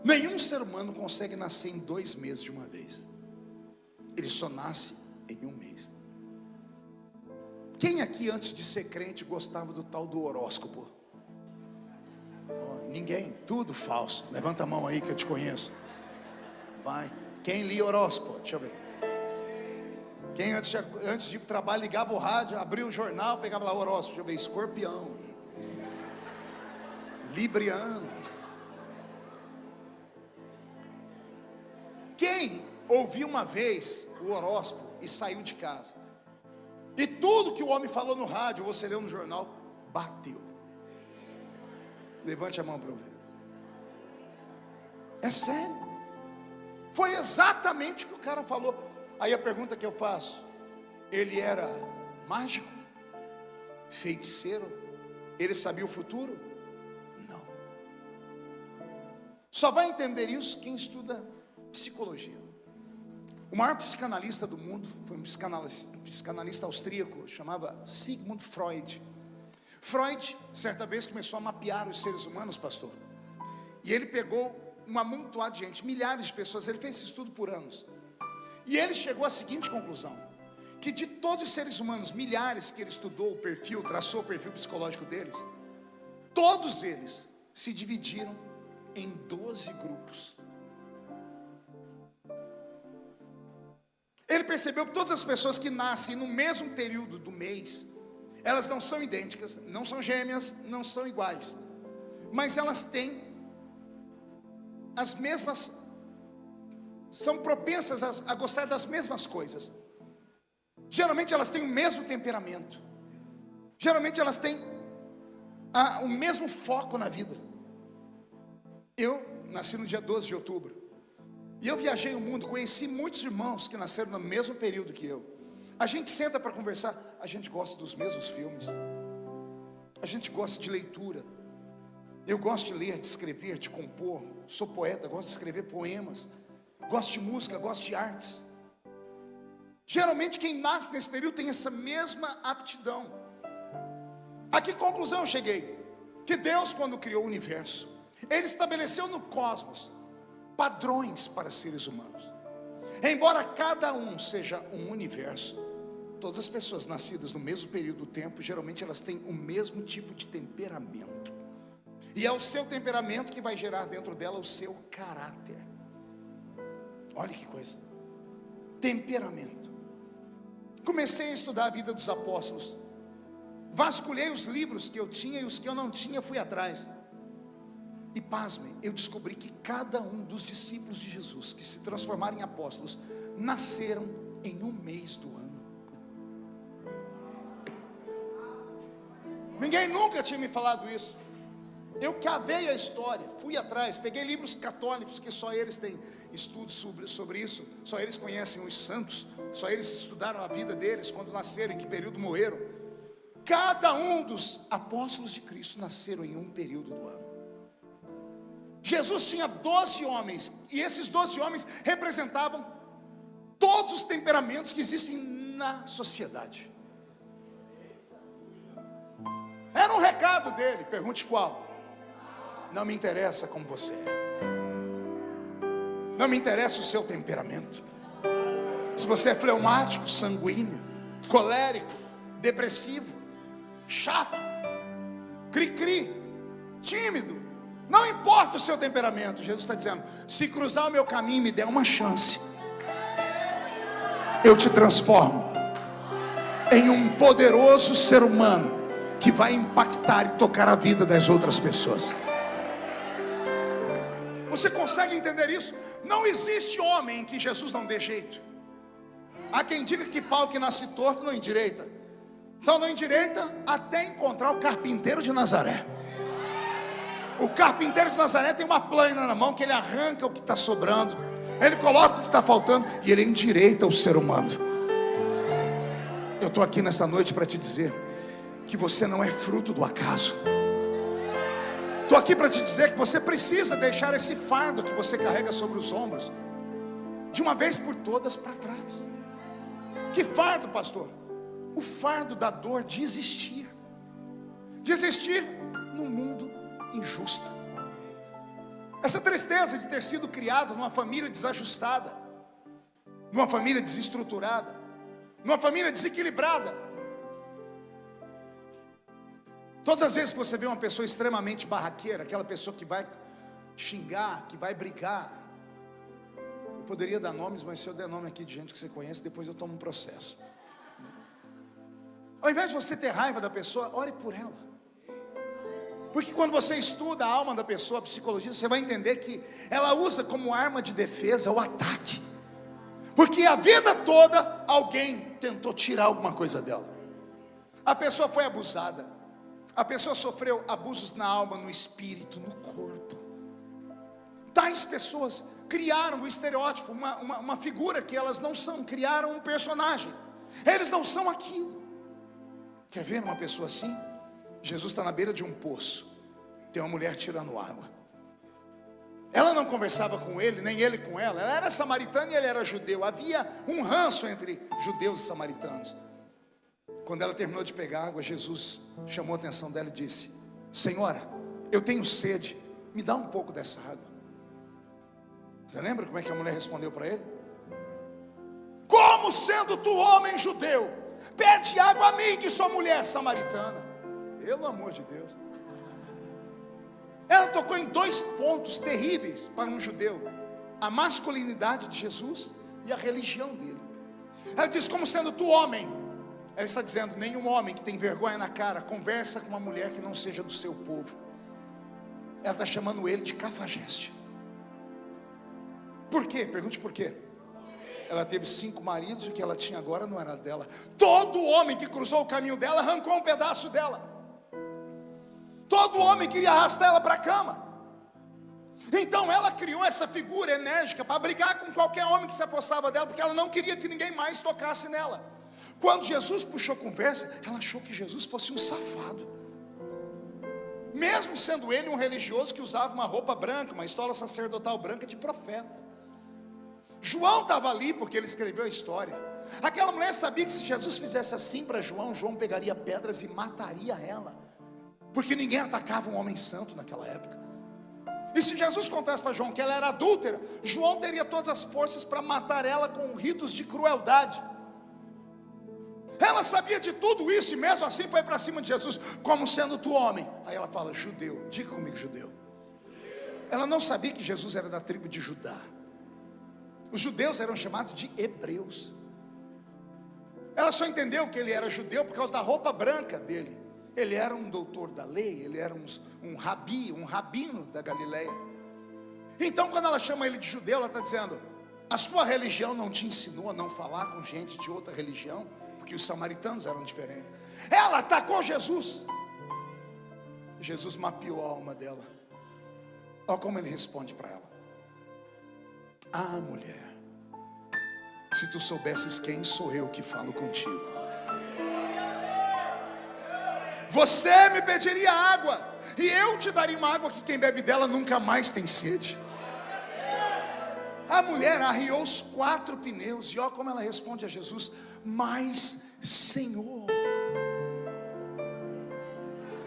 Nenhum ser humano consegue nascer em 2 meses de uma vez. Ele só nasce em 1 mês. Quem aqui antes de ser crente gostava do tal do horóscopo? Ninguém, tudo falso. Levanta a mão aí que eu te conheço. Vai. Quem lia horóscopo? Deixa eu ver. Quem antes de ir para o trabalho ligava o rádio, abria o jornal, pegava lá o horóscopo. Deixa eu ver: Escorpião, Libriano. Quem ouviu uma vez o horóscopo e saiu de casa, e tudo que o homem falou no rádio, você leu no jornal, bateu? Levante a mão para eu ver. É sério. Foi exatamente o que o cara falou. Aí a pergunta que eu faço: ele era mágico? Feiticeiro? Ele sabia o futuro? Não. Só vai entender isso quem estuda psicologia. O maior psicanalista do mundo foi um psicanalista austríaco, chamava Sigmund Freud. Freud, certa vez, começou a mapear os seres humanos, pastor. E ele pegou um amontoado de gente, milhares de pessoas. Ele fez esse estudo por anos. E ele chegou à seguinte conclusão: que de todos os seres humanos, milhares que ele estudou o perfil, traçou o perfil psicológico deles, todos eles se dividiram em 12 grupos. Ele percebeu que todas as pessoas que nascem no mesmo período do mês, elas não são idênticas, não são gêmeas, não são iguais, mas elas têm as mesmas, são propensas a gostar das mesmas coisas. Geralmente elas têm o mesmo temperamento, geralmente elas têm o mesmo foco na vida. Eu nasci no dia 12 de outubro, e eu viajei o mundo, conheci muitos irmãos que nasceram no mesmo período que eu. A gente senta para conversar, a gente gosta dos mesmos filmes, a gente gosta de leitura, Eu gosto de ler, de escrever, de compor. Sou poeta, gosto de escrever poemas. Gosto de música, gosto de artes. Geralmente quem nasce nesse período tem essa mesma aptidão. A que conclusão eu cheguei? Que Deus, quando criou o universo, Ele estabeleceu no cosmos padrões para seres humanos. Embora cada um seja um universo, todas as pessoas nascidas no mesmo período do tempo, geralmente elas têm o mesmo tipo de temperamento. E é o seu temperamento que vai gerar dentro dela o seu caráter. Olha que coisa. Temperamento. Comecei a estudar a vida dos apóstolos. Vasculhei os livros que eu tinha e os que eu não tinha, fui atrás. E pasmem, eu descobri que cada um dos discípulos de Jesus que se transformaram em apóstolos nasceram em um mês do ano. Ninguém nunca tinha me falado isso. Eu cavei a história, fui atrás, peguei livros católicos que só eles têm estudos sobre isso, só eles conhecem os santos, só eles estudaram a vida deles, quando nasceram, em que período morreram. Cada um dos apóstolos de Cristo nasceram em um período do ano. Jesus tinha 12 homens, e esses 12 homens representavam todos os temperamentos que existem na sociedade. Era um recado dele, pergunte qual. Não me interessa como você é. Não me interessa o seu temperamento. Se você é fleumático, sanguíneo, colérico, depressivo, chato, cri-cri, tímido, não importa o seu temperamento. Jesus está dizendo: se cruzar o meu caminho e me der uma chance, eu te transformo em um poderoso ser humano que vai impactar e tocar a vida das outras pessoas. Você consegue entender isso? Não existe homem em que Jesus não dê jeito. Há quem diga que pau que nasce torto não endireita. Só não endireita até encontrar o carpinteiro de Nazaré. O carpinteiro de Nazaré tem uma plana na mão que ele arranca o que está sobrando, ele coloca o que está faltando e ele endireita o ser humano. Eu estou aqui nesta noite para te dizer que você não é fruto do acaso. Estou aqui para te dizer que você precisa deixar esse fardo que você carrega sobre os ombros, de uma vez por todas, para trás. Que fardo, pastor? O fardo da dor de existir. De existir num mundo injusto. Essa tristeza de ter sido criado numa família desajustada, numa família desestruturada, numa família desequilibrada. Todas as vezes que você vê uma pessoa extremamente barraqueira, aquela pessoa que vai xingar, que vai brigar, eu poderia dar nomes, mas se eu der nome aqui de gente que você conhece, depois eu tomo um processo. Ao invés de você ter raiva da pessoa, ore por ela. Porque quando você estuda a alma da pessoa, a psicologia, você vai entender que ela usa como arma de defesa o ataque. Porque a vida toda alguém tentou tirar alguma coisa dela. A pessoa foi abusada. A pessoa sofreu abusos na alma, no espírito, no corpo. Tais pessoas criaram um estereótipo, uma figura que elas não são. Criaram um personagem. Eles não são aquilo. Quer ver uma pessoa assim? Jesus está na beira de um poço. Tem uma mulher tirando água. Ela não conversava com ele, nem ele com ela. Ela era samaritana e ele era judeu. Havia um ranço entre judeus e samaritanos. Quando ela terminou de pegar água, Jesus chamou a atenção dela e disse: Senhora, eu tenho sede, me dá um pouco dessa água. Você lembra como é que a mulher respondeu para ele? Como sendo tu homem judeu, pede água a mim que sou mulher samaritana? Pelo amor de Deus. Ela tocou em dois pontos terríveis para um judeu: a masculinidade de Jesus e a religião dele. Ela diz: como sendo tu homem. Ela está dizendo: nenhum homem que tem vergonha na cara conversa com uma mulher que não seja do seu povo. Ela está chamando ele de cafajeste. Por quê? Pergunte por quê. Ela teve 5 maridos e o que ela tinha agora não era dela. Todo homem que cruzou o caminho dela arrancou um pedaço dela. Todo homem queria arrastar ela para a cama. Então ela criou essa figura enérgica para brigar com qualquer homem que se apossava dela, porque ela não queria que ninguém mais tocasse nela. Quando Jesus puxou conversa, ela achou que Jesus fosse um safado. mesmo sendo ele um religioso que usava uma roupa branca, uma estola sacerdotal branca de profeta. João estava ali porque ele escreveu a história. Aquela mulher sabia que se Jesus fizesse assim para João, João pegaria pedras e mataria ela, porque ninguém atacava um homem santo naquela época. E se Jesus contasse para João que ela era adúltera, João teria todas as forças para matar ela com ritos de crueldade. Ela sabia de tudo isso e mesmo assim foi para cima de Jesus, como sendo tu homem. Aí ela fala, judeu, diga comigo, judeu. Ela não sabia que Jesus era da tribo de Judá. Os judeus eram chamados de hebreus. Ela só entendeu que ele era judeu por causa da roupa branca dele. Ele era um doutor da lei, ele era um rabi, um rabino da Galileia. Então quando ela chama ele de judeu, ela está dizendo, a sua religião não te ensinou a não falar com gente de outra religião, porque os samaritanos eram diferentes. Ela atacou Jesus. Jesus mapeou a alma dela. Olha como ele responde para ela. Ah, mulher, se tu soubesses quem sou eu que falo contigo, você me pediria água, e eu te daria uma água que quem bebe dela nunca mais tem sede. A mulher arriou os 4 pneus, e olha como ela responde a Jesus, mas Senhor.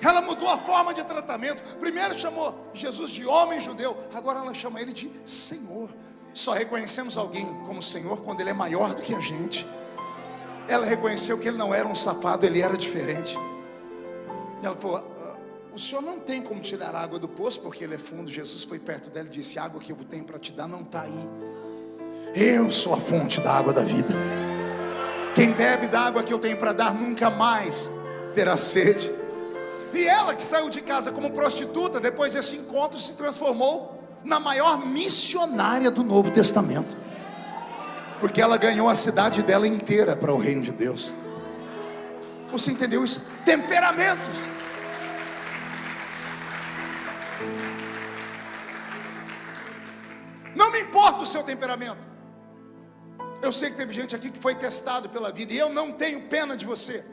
Ela mudou a forma de tratamento. Primeiro chamou Jesus de homem judeu, agora ela chama ele de Senhor. Só reconhecemos alguém como Senhor quando ele é maior do que a gente. Ela reconheceu que ele não era um safado, ele era diferente. Ela falou, o senhor não tem como tirar a água do poço porque ele é fundo. Jesus foi perto dela e disse, a água que eu tenho para te dar não está aí. Eu sou a fonte da água da vida. Quem bebe da água que eu tenho para dar nunca mais terá sede. E ela que saiu de casa como prostituta, depois desse encontro se transformou na maior missionária do Novo Testamento, porque ela ganhou a cidade dela inteira para o reino de Deus. Você entendeu isso? Temperamentos. Não me importa o seu temperamento. Eu sei que teve gente aqui que foi testado pela vida, e eu não tenho pena de você.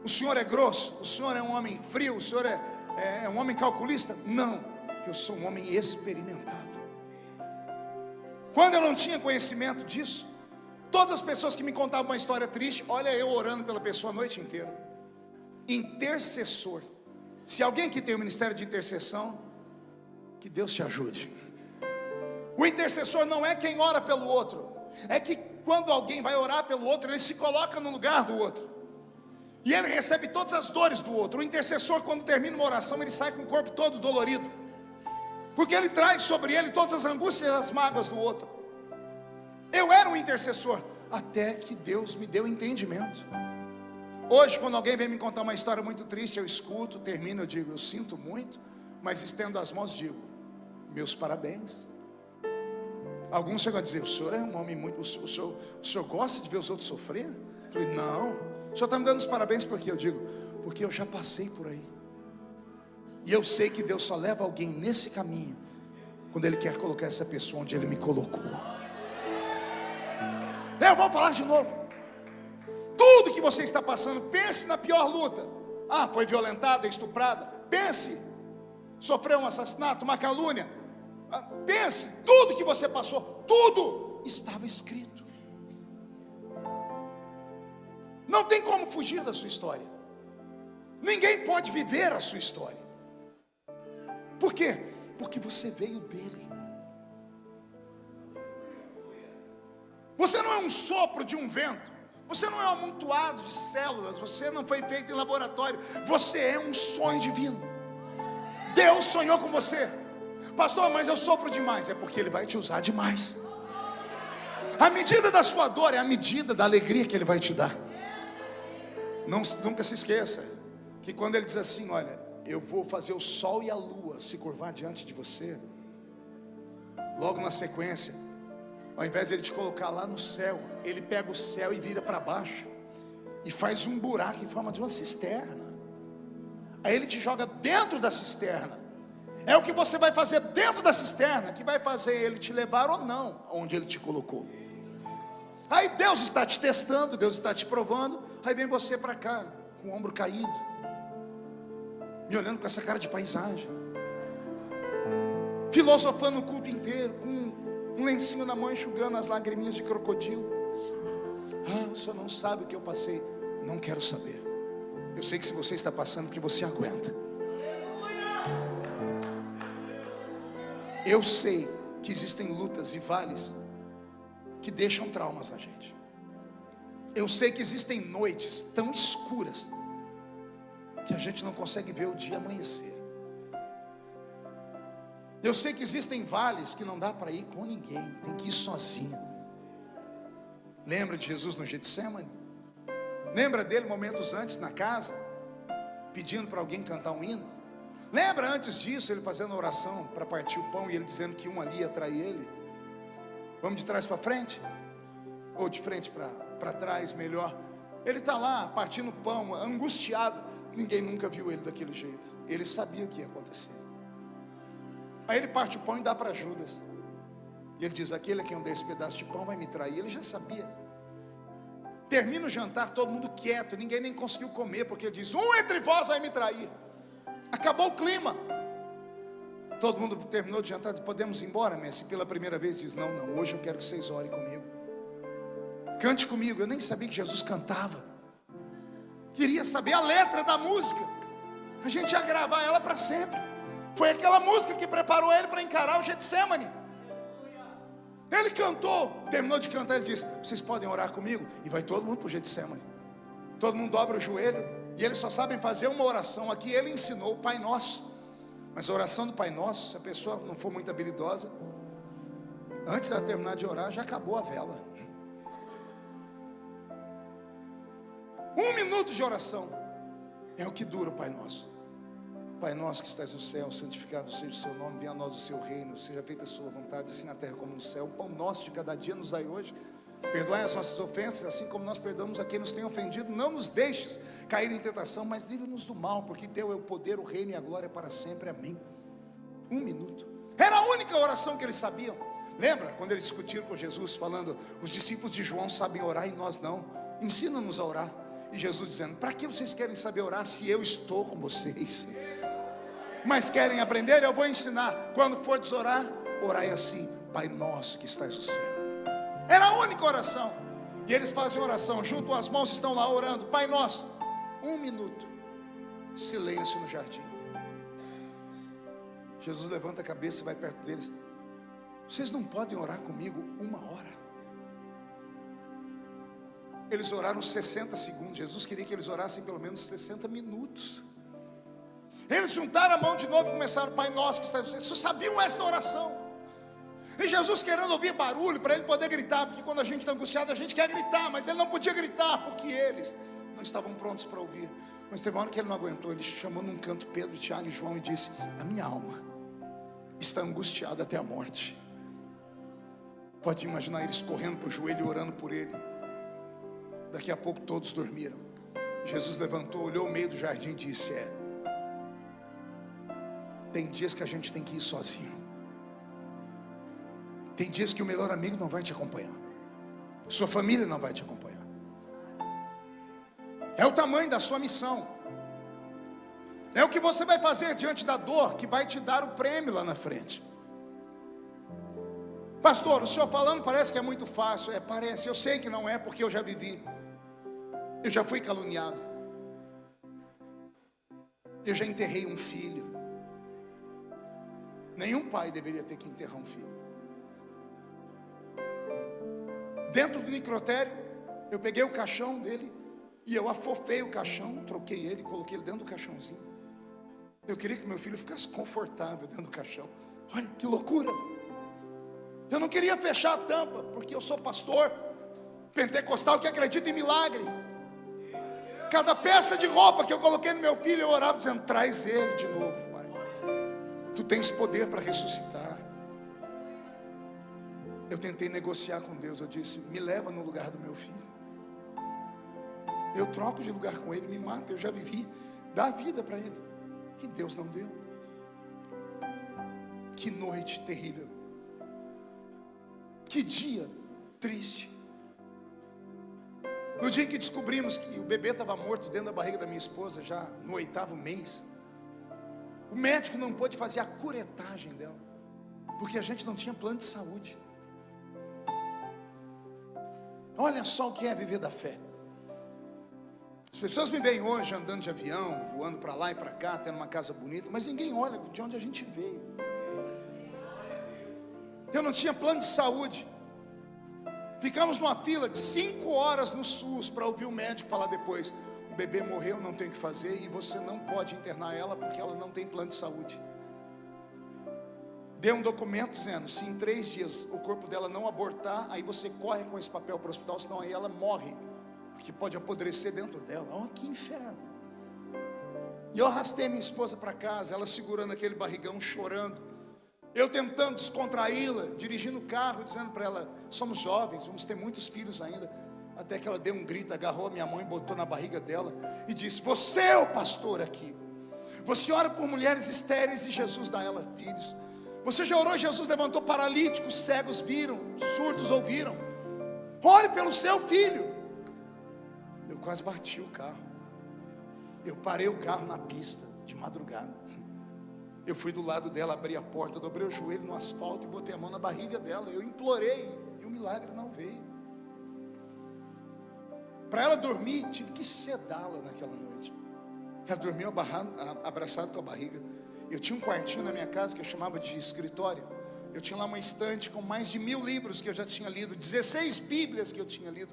O senhor é grosso, o senhor é um homem frio, o senhor é um homem calculista? Não, eu sou um homem experimentado. Quando eu não tinha conhecimento disso, todas as pessoas que me contavam uma história triste, olha eu orando pela pessoa a noite inteira. Intercessor. Se alguém aqui tem o ministério de intercessão, que Deus te ajude. O intercessor não é quem ora pelo outro, é que quando alguém vai orar pelo outro, ele se coloca no lugar do outro, e ele recebe todas as dores do outro. O intercessor, quando termina uma oração, ele sai com o corpo todo dolorido, porque ele traz sobre ele todas as angústias e as mágoas do outro. Eu era um intercessor, até que Deus me deu entendimento. Hoje, quando alguém vem me contar uma história muito triste, eu escuto, termino, eu digo, eu sinto muito, mas estendo as mãos e digo, meus parabéns. Alguns chegam a dizer, o senhor é um homem muito, o senhor gosta de ver os outros sofrer? Eu falei, não, o senhor está me dando os parabéns porque eu digo, porque eu já passei por aí, e eu sei que Deus só leva alguém nesse caminho quando Ele quer colocar essa pessoa onde Ele me colocou. Eu vou falar de novo. Tudo que você está passando, pense na pior luta. Ah, foi violentada, estuprada. Pense, sofreu um assassinato, uma calúnia. Pense, tudo que você passou, tudo estava escrito. Não tem como fugir da sua história. Ninguém pode viver a sua história. Por quê? Porque você veio dele. Você não é um sopro de um vento. Você não é um amontoado de células. Você não foi feito em laboratório. Você é um sonho divino. Deus sonhou com você. Pastor, mas eu sofro demais. É porque Ele vai te usar demais. A medida da sua dor é a medida da alegria que Ele vai te dar. Nunca se esqueça que quando Ele diz assim, olha, eu vou fazer o sol e a lua se curvar diante de você, logo na sequência, ao invés de Ele te colocar lá no céu, Ele pega o céu e vira para baixo e faz um buraco em forma de uma cisterna. Aí Ele te joga dentro da cisterna. É o que você vai fazer dentro da cisterna que vai fazer Ele te levar ou não onde Ele te colocou. Aí Deus está te testando, Deus está te provando. Aí vem você para cá com o ombro caído. me olhando com essa cara de paisagem, filosofando o culto inteiro, com um lencinho na mão, enxugando as lagriminhas de crocodilo. O senhor não sabe o que eu passei. Não quero saber. Eu sei que se você está passando, que você aguenta. Eu sei que existem lutas e vales que deixam traumas na gente. Eu sei que existem noites tão escuras que a gente não consegue ver o dia amanhecer. Eu sei que existem vales que não dá para ir com ninguém, tem que ir sozinho. Lembra de Jesus no Getsemane? Lembra dele momentos antes na casa, pedindo para alguém cantar um hino? Lembra antes disso, ele fazendo oração para partir o pão e ele dizendo que um ali ia trair ele? Vamos de trás para frente? Ou de frente para trás, melhor. Ele está lá partindo o pão, angustiado. Ninguém nunca viu ele daquele jeito. Ele sabia o que ia acontecer. Aí ele parte o pão e dá para Judas. E ele diz: aquele a quem eu dei esse pedaço de pão vai me trair. Ele já sabia. Termina o jantar, todo mundo quieto, ninguém nem conseguiu comer, porque ele diz: um entre vós vai me trair. Acabou o clima. Todo mundo terminou de jantar, diz: podemos ir embora, Messi? Pela primeira vez diz: não, hoje eu quero que vocês orem comigo. Cante comigo. Eu nem sabia que Jesus cantava. Queria saber a letra da música. A gente ia gravar ela para sempre. Foi aquela música que preparou ele para encarar o Getsemane. Ele cantou, terminou de cantar, ele disse: vocês podem orar comigo? E vai todo mundo para o Getsemane. Todo mundo dobra o joelho, e eles só sabem fazer uma oração. Aqui ele ensinou o Pai Nosso. Mas a oração do Pai Nosso, se a pessoa não for muito habilidosa, antes de ela terminar de orar, já acabou a vela. 1 minuto de oração é o que dura o Pai Nosso. Pai nosso que estás no céu, santificado seja o seu nome, venha a nós o seu reino, seja feita a sua vontade, assim na terra como no céu. O pão nosso de cada dia nos dai hoje. Perdoai as nossas ofensas, assim como nós perdoamos a quem nos tem ofendido. Não nos deixes cair em tentação, mas livra-nos do mal, porque teu é o poder, o reino e a glória para sempre. Amém. 1 minuto. Era a única oração que eles sabiam. Lembra quando eles discutiram com Jesus, falando: os discípulos de João sabem orar e nós não. Ensina-nos a orar. E Jesus dizendo: para que vocês querem saber orar se eu estou com vocês? Mas querem aprender? Eu vou ensinar. Quando for orar, orai assim: Pai nosso que estás no céu. Era a única oração. E eles fazem oração, juntam as mãos, estão lá orando: Pai nosso. 1 minuto, silêncio no jardim. Jesus levanta a cabeça e vai perto deles: vocês não podem orar comigo 1 hora? Eles oraram 60 segundos. Jesus queria que eles orassem pelo menos 60 minutos. Eles juntaram a mão de novo e começaram: Pai nosso que está no céu. Vocês sabiam essa oração? E Jesus querendo ouvir barulho para ele poder gritar, porque quando a gente está angustiado a gente quer gritar, mas ele não podia gritar porque eles não estavam prontos para ouvir. Mas teve uma hora que ele não aguentou. Ele chamou num canto Pedro, Tiago e João e disse: a minha alma está angustiada até a morte. Pode imaginar eles correndo para o joelho e orando por ele. Daqui a pouco todos dormiram. Jesus levantou, olhou o meio do jardim e disse: tem dias que a gente tem que ir sozinho. Tem dias que o melhor amigo não vai te acompanhar. Sua família não vai te acompanhar. É o tamanho da sua missão. É o que você vai fazer diante da dor que vai te dar o prêmio lá na frente. Pastor, o senhor falando parece que é muito fácil. Parece, eu sei que não é, porque eu já vivi. Eu já fui caluniado. Eu já enterrei um filho. Nenhum pai deveria ter que enterrar um filho. Dentro do necrotério, eu peguei o caixão dele e eu afofei o caixão, troquei ele, coloquei ele dentro do caixãozinho. Eu queria que meu filho ficasse confortável dentro do caixão. Olha que loucura. Eu não queria fechar a tampa, porque eu sou pastor pentecostal que acredita em milagre. Cada peça de roupa que eu coloquei no meu filho, eu orava dizendo: traz ele de novo, Pai. Tu tens poder para ressuscitar. Eu tentei negociar com Deus. Eu disse: me leva no lugar do meu filho. Eu troco de lugar com ele, me mata. Eu já vivi, dá a vida para ele. E Deus não deu. Que noite terrível. Que dia triste. No dia em que descobrimos que o bebê estava morto dentro da barriga da minha esposa, já no 8º mês, O médico não pôde fazer a curetagem dela, porque a gente não tinha plano de saúde. Olha só o que é viver da fé. As pessoas me veem hoje andando de avião, voando para lá e para cá, tendo uma casa bonita, mas ninguém olha de onde a gente veio. Eu não tinha plano de saúde. Ficamos numa fila de 5 horas no SUS para ouvir o médico falar depois: o bebê morreu, não tem o que fazer, e você não pode internar ela porque ela não tem plano de saúde. Deu um documento dizendo: se em 3 dias o corpo dela não abortar, aí você corre com esse papel para o hospital, senão aí ela morre, porque pode apodrecer dentro dela. Olha que inferno. E eu arrastei minha esposa para casa, ela segurando aquele barrigão, chorando. Eu tentando descontraí-la, dirigindo o carro, dizendo para ela: somos jovens, vamos ter muitos filhos ainda. Até que ela deu um grito, agarrou a minha mão e botou na barriga dela e disse: você é o pastor aqui. Você ora por mulheres estéreis e Jesus dá a ela filhos. Você já orou, Jesus levantou paralíticos, cegos viram, surdos ouviram. Ore pelo seu filho. Eu quase bati o carro. Eu parei o carro na pista de madrugada. Eu fui do lado dela, abri a porta, dobrei o joelho no asfalto e botei a mão na barriga dela. Eu implorei e o milagre não veio. Para ela dormir, tive que sedá-la naquela noite. Ela dormiu abraçada com a barriga. Eu tinha um quartinho na minha casa que eu chamava de escritório. Eu tinha lá uma estante com mais de 1000 livros que eu já tinha lido, 16 Bíblias que eu tinha lido.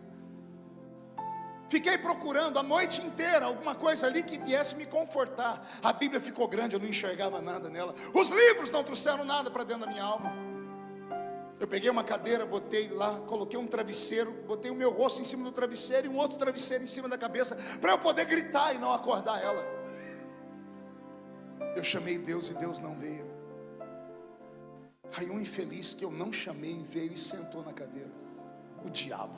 Fiquei procurando a noite inteira alguma coisa ali que viesse me confortar. A Bíblia ficou grande, eu não enxergava nada nela. Os livros não trouxeram nada para dentro da minha alma. Eu peguei uma cadeira, botei lá, coloquei um travesseiro, botei o meu rosto em cima do travesseiro e um outro travesseiro em cima da cabeça, para eu poder gritar e não acordar ela. Eu chamei Deus e Deus não veio. Aí um infeliz que eu não chamei veio e sentou na cadeira. O diabo,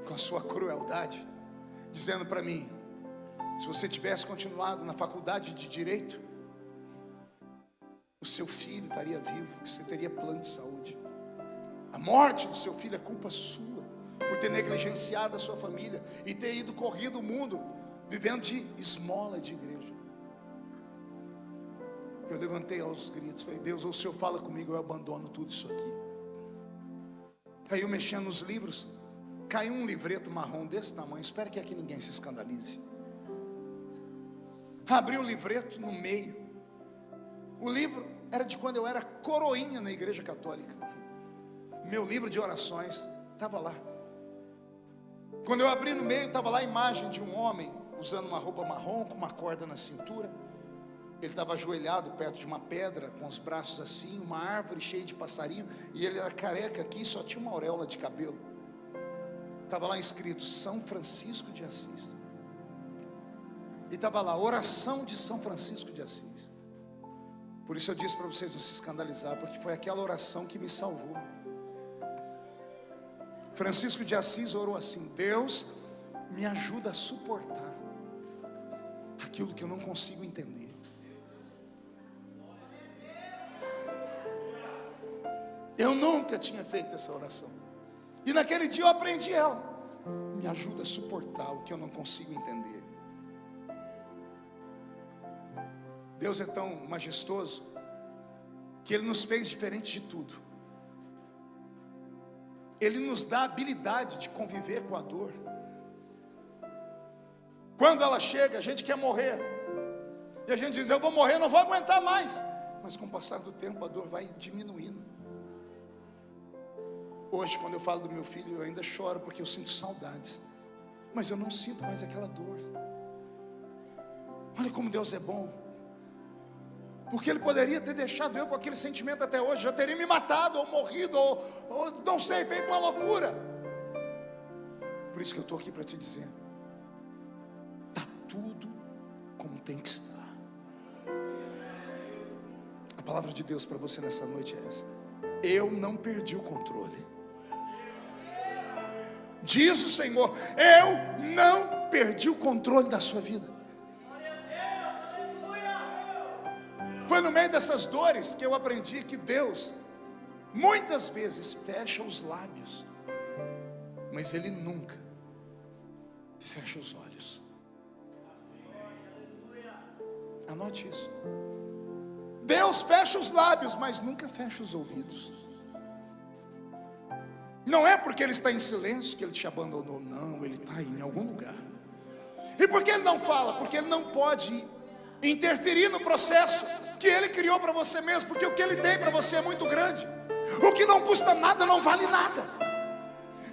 com a sua crueldade, dizendo para mim: se você tivesse continuado na faculdade de Direito, o seu filho estaria vivo, você teria plano de saúde. A morte do seu filho é culpa sua, por ter negligenciado a sua família e ter ido corrido o mundo, vivendo de esmola de igreja. Eu levantei aos gritos, falei: Deus, ou o Senhor fala comigo, eu abandono tudo isso aqui. Aí eu mexendo nos livros, caiu um livreto marrom desse tamanho. Espero que aqui ninguém se escandalize. Abri o livreto no meio. O livro era de quando eu era coroinha na igreja católica. Meu livro de orações estava lá. Quando eu abri no meio, estava lá a imagem de um homem usando uma roupa marrom, com uma corda na cintura. Ele estava ajoelhado perto de uma pedra, com os braços assim, uma árvore cheia de passarinho, e ele era careca aqui, só tinha uma auréola de cabelo. Estava lá escrito São Francisco de Assis. E estava lá, oração de São Francisco de Assis. Por isso eu disse para vocês não se escandalizar, porque foi aquela oração que me salvou. Francisco de Assis orou assim: Deus, me ajuda a suportar aquilo que eu não consigo entender. Eu nunca tinha feito essa oração, e naquele dia eu aprendi ela. Me ajuda a suportar o que eu não consigo entender. Deus é tão majestoso que Ele nos fez diferente de tudo. Ele nos dá a habilidade de conviver com a dor. Quando ela chega, a gente quer morrer, e a gente diz: eu vou morrer, não vou aguentar mais. Mas com o passar do tempo a dor vai diminuindo. Hoje, quando eu falo do meu filho, eu ainda choro porque eu sinto saudades, mas eu não sinto mais aquela dor. Olha como Deus é bom, porque Ele poderia ter deixado eu com aquele sentimento até hoje, já teria me matado, ou morrido, ou não sei, feito uma loucura. Por isso que eu estou aqui para te dizer: está tudo como tem que estar. A palavra de Deus para você nessa noite é essa: eu não perdi o controle. Diz o Senhor: eu não perdi o controle da sua vida. Foi no meio dessas dores que eu aprendi que Deus muitas vezes fecha os lábios, mas Ele nunca fecha os olhos. Anote isso. Deus fecha os lábios, mas nunca fecha os ouvidos. Não é porque Ele está em silêncio que Ele te abandonou, não, Ele está em algum lugar. E por que Ele não fala? Porque Ele não pode interferir no processo que Ele criou para você mesmo, porque o que Ele tem para você é muito grande. O que não custa nada não vale nada.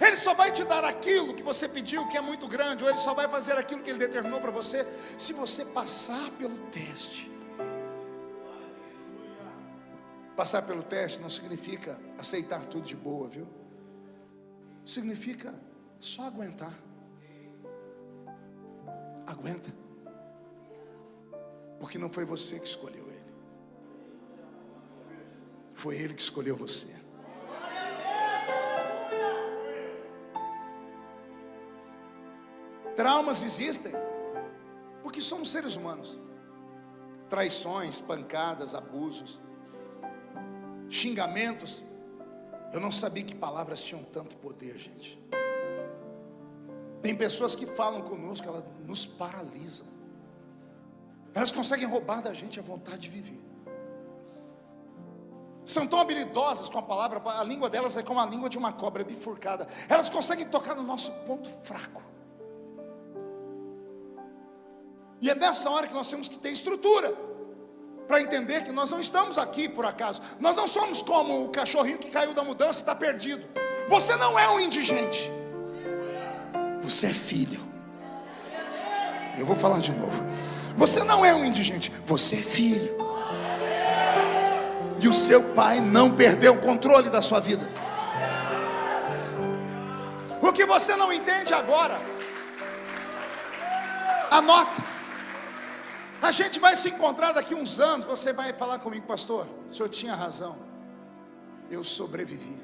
Ele só vai te dar aquilo que você pediu, que é muito grande, ou Ele só vai fazer aquilo que Ele determinou para você, se você passar pelo teste. Passar pelo teste não significa aceitar tudo de boa, viu? Significa só aguentar. Aguenta. Porque não foi você que escolheu Ele. Foi Ele que escolheu você. Traumas existem porque somos seres humanos. Traições, pancadas, abusos, xingamentos. Eu não sabia que palavras tinham tanto poder, gente. Tem pessoas que falam conosco, elas nos paralisam. Elas conseguem roubar da gente a vontade de viver. São tão habilidosas com a palavra, a língua delas é como a língua de uma cobra bifurcada. Elas conseguem tocar no nosso ponto fraco. E é nessa hora que nós temos que ter estrutura para entender que nós não estamos aqui por acaso. Nós não somos como o cachorrinho que caiu da mudança e está perdido. Você não é um indigente. Você é filho. Eu vou falar de novo. Você não é um indigente. Você é filho. E o seu pai não perdeu o controle da sua vida. O que você não entende agora, anota. A gente vai se encontrar daqui uns anos. Você vai falar comigo: pastor, o senhor tinha razão, eu sobrevivi.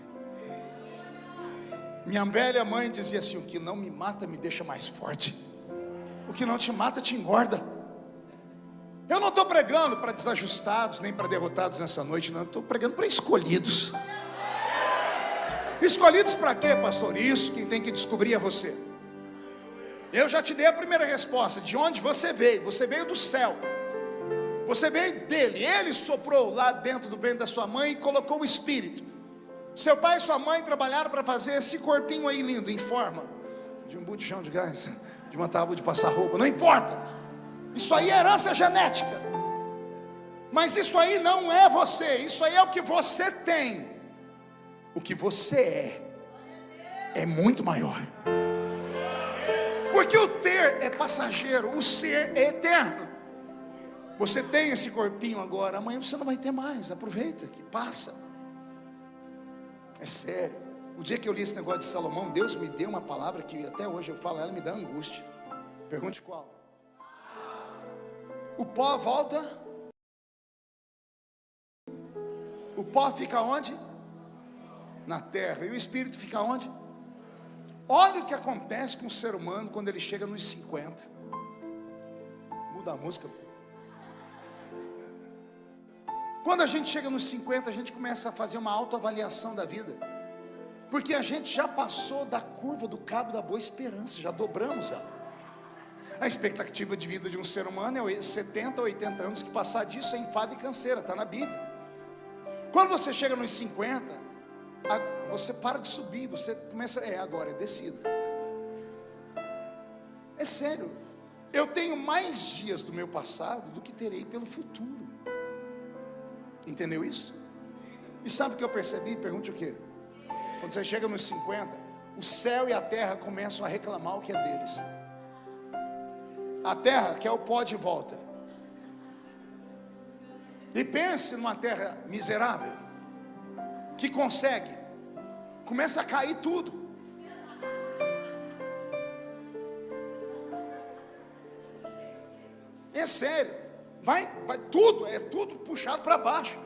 Minha velha mãe dizia assim: o que não me mata me deixa mais forte, o que não te mata te engorda. Eu não estou pregando para desajustados, nem para derrotados nessa noite, não. Estou pregando para escolhidos. Escolhidos para quê, pastor? Isso quem tem que descobrir é você. Eu já te dei a primeira resposta. De onde você veio? Você veio do céu. Você veio dele. Ele soprou lá dentro do ventre da sua mãe e colocou o Espírito. Seu pai e sua mãe trabalharam para fazer esse corpinho aí lindo, em forma de um botijão de gás, de uma tábua de passar roupa. Não importa. Isso aí é herança genética. Mas isso aí não é você. Isso aí é o que você tem. O que você é muito maior. Porque o ter é passageiro, o ser é eterno. Você tem esse corpinho agora, amanhã você não vai ter mais. Aproveita que passa. É sério. O dia que eu li esse negócio de Salomão, Deus me deu uma palavra que até hoje eu falo, ela me dá angústia. Pergunte qual? O pó volta. O pó fica onde? Na terra. E o espírito fica onde? Olha o que acontece com o ser humano quando ele chega nos 50. Muda a música. Quando a gente chega nos 50, a gente começa a fazer uma autoavaliação da vida. Porque a gente já passou da curva do cabo da boa esperança, já dobramos ela. A expectativa de vida de um ser humano é 70 a 80 anos, que passar disso é enfado e canseira, está na Bíblia. Quando você chega nos 50, você para de subir, você começa, agora é descida. É sério. Eu tenho mais dias do meu passado do que terei pelo futuro. Entendeu isso? E sabe o que eu percebi? Pergunte o quê? Quando você chega nos 50, o céu e a terra começam a reclamar o que é deles. A terra quer o pó de volta. E pense numa terra miserável, que consegue, começa a cair tudo. É sério. Vai tudo, é tudo puxado para baixo.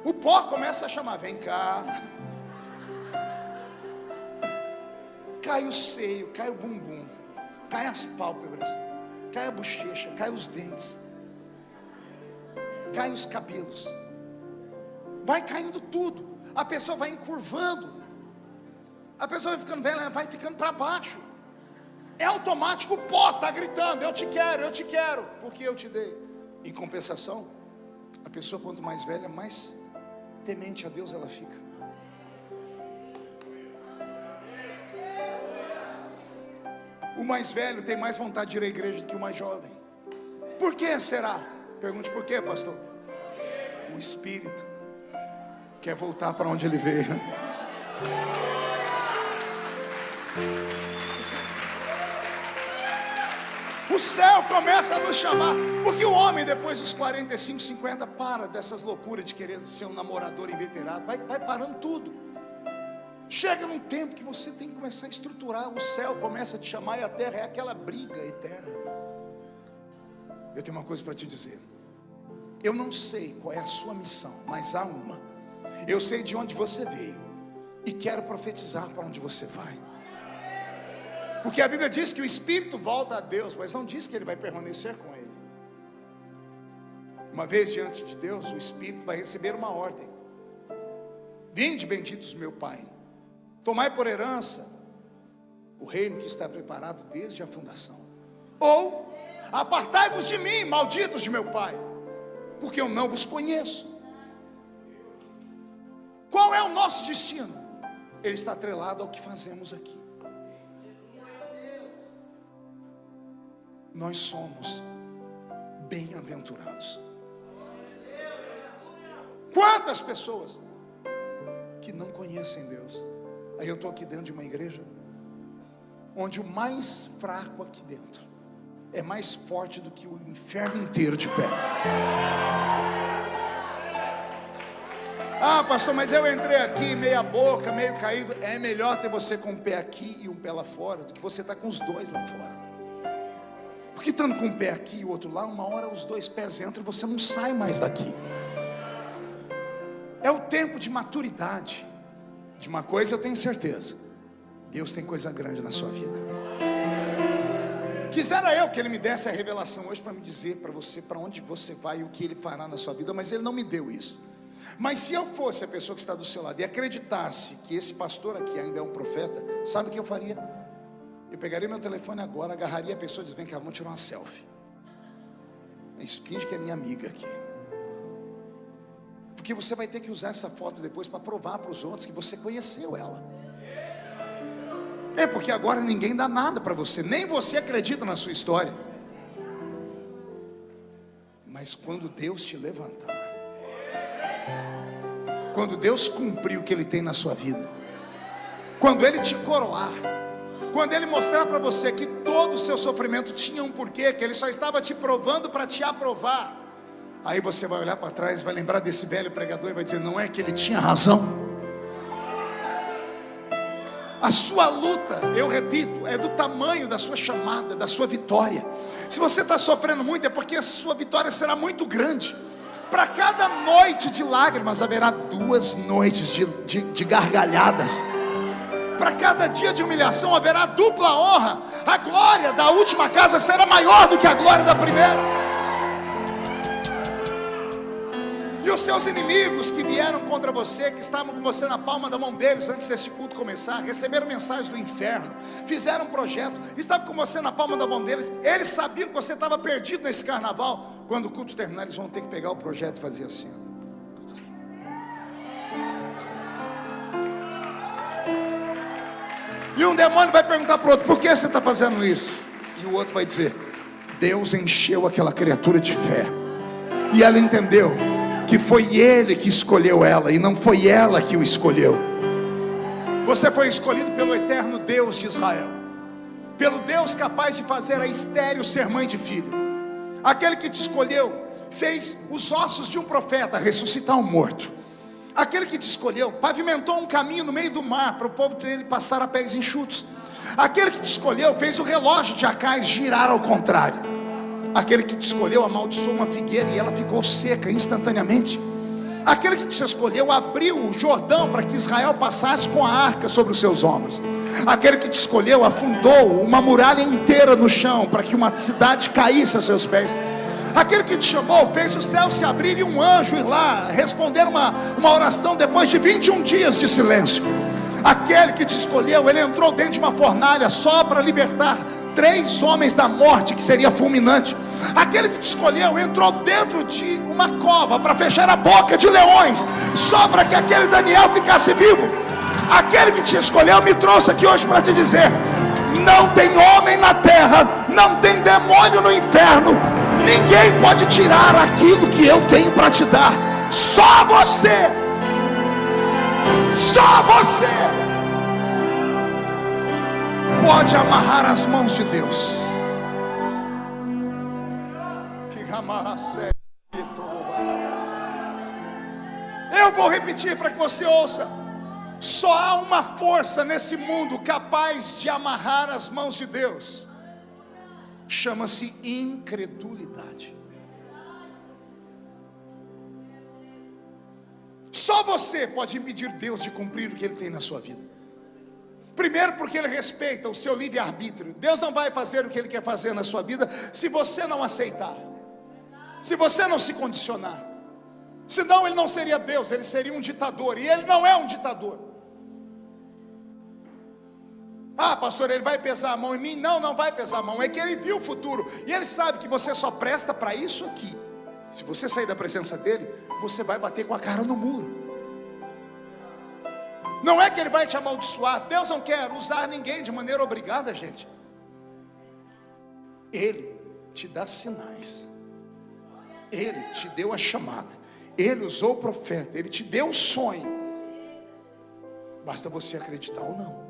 O pó começa a chamar: vem cá. Cai o seio, cai o bumbum, cai as pálpebras, cai a bochecha, cai os dentes, cai os cabelos. Vai caindo tudo. A pessoa vai encurvando. A pessoa vai ficando velha, vai ficando para baixo. É automático, o pó está gritando: eu te quero, porque eu te dei. Em compensação, a pessoa quanto mais velha, mais temente a Deus ela fica. O mais velho tem mais vontade de ir à igreja do que o mais jovem. Por que será? Pergunte por quê, pastor? O espírito quer voltar para onde ele veio. O céu começa a nos chamar. Porque o homem depois dos 45, 50 para dessas loucuras de querer ser um namorador inveterado. Vai parando tudo. Chega num tempo que você tem que começar a estruturar. O céu começa a te chamar e a terra é aquela briga eterna. Eu tenho uma coisa para te dizer. Eu não sei qual é a sua missão, mas há uma. Eu sei de onde você veio e quero profetizar para onde você vai. Porque a Bíblia diz que o Espírito volta a Deus, mas não diz que ele vai permanecer com ele. Uma vez diante de Deus, o Espírito vai receber uma ordem: vinde, benditos meu Pai, tomai por herança o reino que está preparado desde a fundação. Ou, apartai-vos de mim, malditos de meu Pai, porque eu não vos conheço. Qual é o nosso destino? Ele está atrelado ao que fazemos aqui. Nós somos bem-aventurados. Quantas pessoas que não conhecem Deus? Aí eu estou aqui dentro de uma igreja onde o mais fraco aqui dentro é mais forte do que o inferno inteiro de pé. Ah, pastor, mas eu entrei aqui meia boca, meio caído. É melhor ter você com um pé aqui e um pé lá fora do que você estar com os dois lá fora. Porque estando com um pé aqui e o outro lá, uma hora os dois pés entram e você não sai mais daqui. É o tempo de maturidade. De uma coisa eu tenho certeza: Deus tem coisa grande na sua vida. Quisera eu que Ele me desse a revelação hoje para me dizer para você para onde você vai e o que Ele fará na sua vida, mas Ele não me deu isso. Mas se eu fosse a pessoa que está do seu lado e acreditasse que esse pastor aqui ainda é um profeta, sabe o que eu faria? Eu pegaria meu telefone agora, agarraria a pessoa e diz: vem cá, vamos tirar uma selfie. Isso, finge que é minha amiga aqui. Porque você vai ter que usar essa foto depois para provar para os outros que você conheceu ela. É porque agora ninguém dá nada para você, nem você acredita na sua história. Mas quando Deus te levantar, quando Deus cumprir o que Ele tem na sua vida, quando Ele te coroar, quando Ele mostrar para você que todo o seu sofrimento tinha um porquê, que Ele só estava te provando para te aprovar, aí você vai olhar para trás, vai lembrar desse velho pregador e vai dizer: não é que ele tinha razão? A sua luta, eu repito, é do tamanho da sua chamada, da sua vitória. Se você está sofrendo muito, é porque a sua vitória será muito grande. Para cada noite de lágrimas, haverá 2 noites de gargalhadas. Para cada dia de humilhação, haverá dupla honra. A glória da última casa será maior do que a glória da primeira. E os seus inimigos que vieram contra você, que estavam com você na palma da mão deles antes desse culto começar, receberam mensagens do inferno, fizeram um projeto, estavam com você na palma da mão deles, eles sabiam que você estava perdido nesse carnaval. Quando o culto terminar, eles vão ter que pegar o projeto e fazer assim. E um demônio vai perguntar para o outro: por que você está fazendo isso? E o outro vai dizer: Deus encheu aquela criatura de fé, e ela entendeu que foi Ele que escolheu ela, e não foi ela que o escolheu. Você foi escolhido pelo eterno Deus de Israel, pelo Deus capaz de fazer a estéril ser mãe de filho. Aquele que te escolheu fez os ossos de um profeta ressuscitar um morto. Aquele que te escolheu pavimentou um caminho no meio do mar para o povo dele passar a pés enxutos. Aquele que te escolheu fez o relógio de Acais girar ao contrário. Aquele que te escolheu amaldiçoou uma figueira e ela ficou seca instantaneamente. Aquele que te escolheu abriu o Jordão para que Israel passasse com a arca sobre os seus ombros. Aquele que te escolheu afundou uma muralha inteira no chão para que uma cidade caísse aos seus pés. Aquele que te chamou fez o céu se abrir e um anjo ir lá responder uma oração depois de 21 dias de silêncio. Aquele que te escolheu, ele entrou dentro de uma fornalha só para libertar 3 homens da morte, que seria fulminante. Aquele que te escolheu entrou dentro de uma cova para fechar a boca de leões, só para que aquele Daniel ficasse vivo. Aquele que te escolheu me trouxe aqui hoje para te dizer: não tem homem na terra, não tem demônio no inferno, ninguém pode tirar aquilo que eu tenho para te dar. Só você, só você pode amarrar as mãos de Deus. Eu vou repetir para que você ouça. Só há uma força nesse mundo capaz de amarrar as mãos de Deus. Chama-se incredulidade. Só você pode impedir Deus de cumprir o que Ele tem na sua vida. Primeiro, porque Ele respeita o seu livre-arbítrio. Deus não vai fazer o que Ele quer fazer na sua vida se você não aceitar, se você não se condicionar. Senão Ele não seria Deus, Ele seria um ditador. E Ele não é um ditador. Ah, pastor, Ele vai pesar a mão em mim? Não, não vai pesar a mão. É que Ele viu o futuro. E Ele sabe que você só presta para isso aqui. Se você sair da presença dEle, você vai bater com a cara no muro. Não é que Ele vai te amaldiçoar. Deus não quer usar ninguém de maneira obrigada, gente. Ele te dá sinais. Ele te deu a chamada. Ele usou o profeta. Ele te deu o sonho. Basta você acreditar ou não.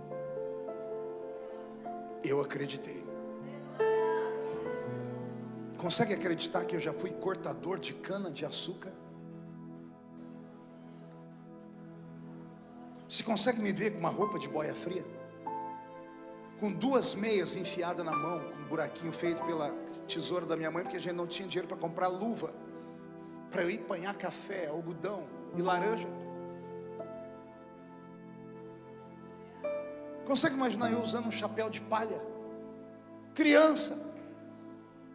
Eu acreditei. Consegue acreditar que eu já fui cortador de cana de açúcar? Você consegue me ver com uma roupa de boia fria? Com 2 meias enfiadas na mão, com um buraquinho feito pela tesoura da minha mãe, porque a gente não tinha dinheiro para comprar luva, para eu ir apanhar café, algodão e laranja. Consegue imaginar eu usando um chapéu de palha? Criança.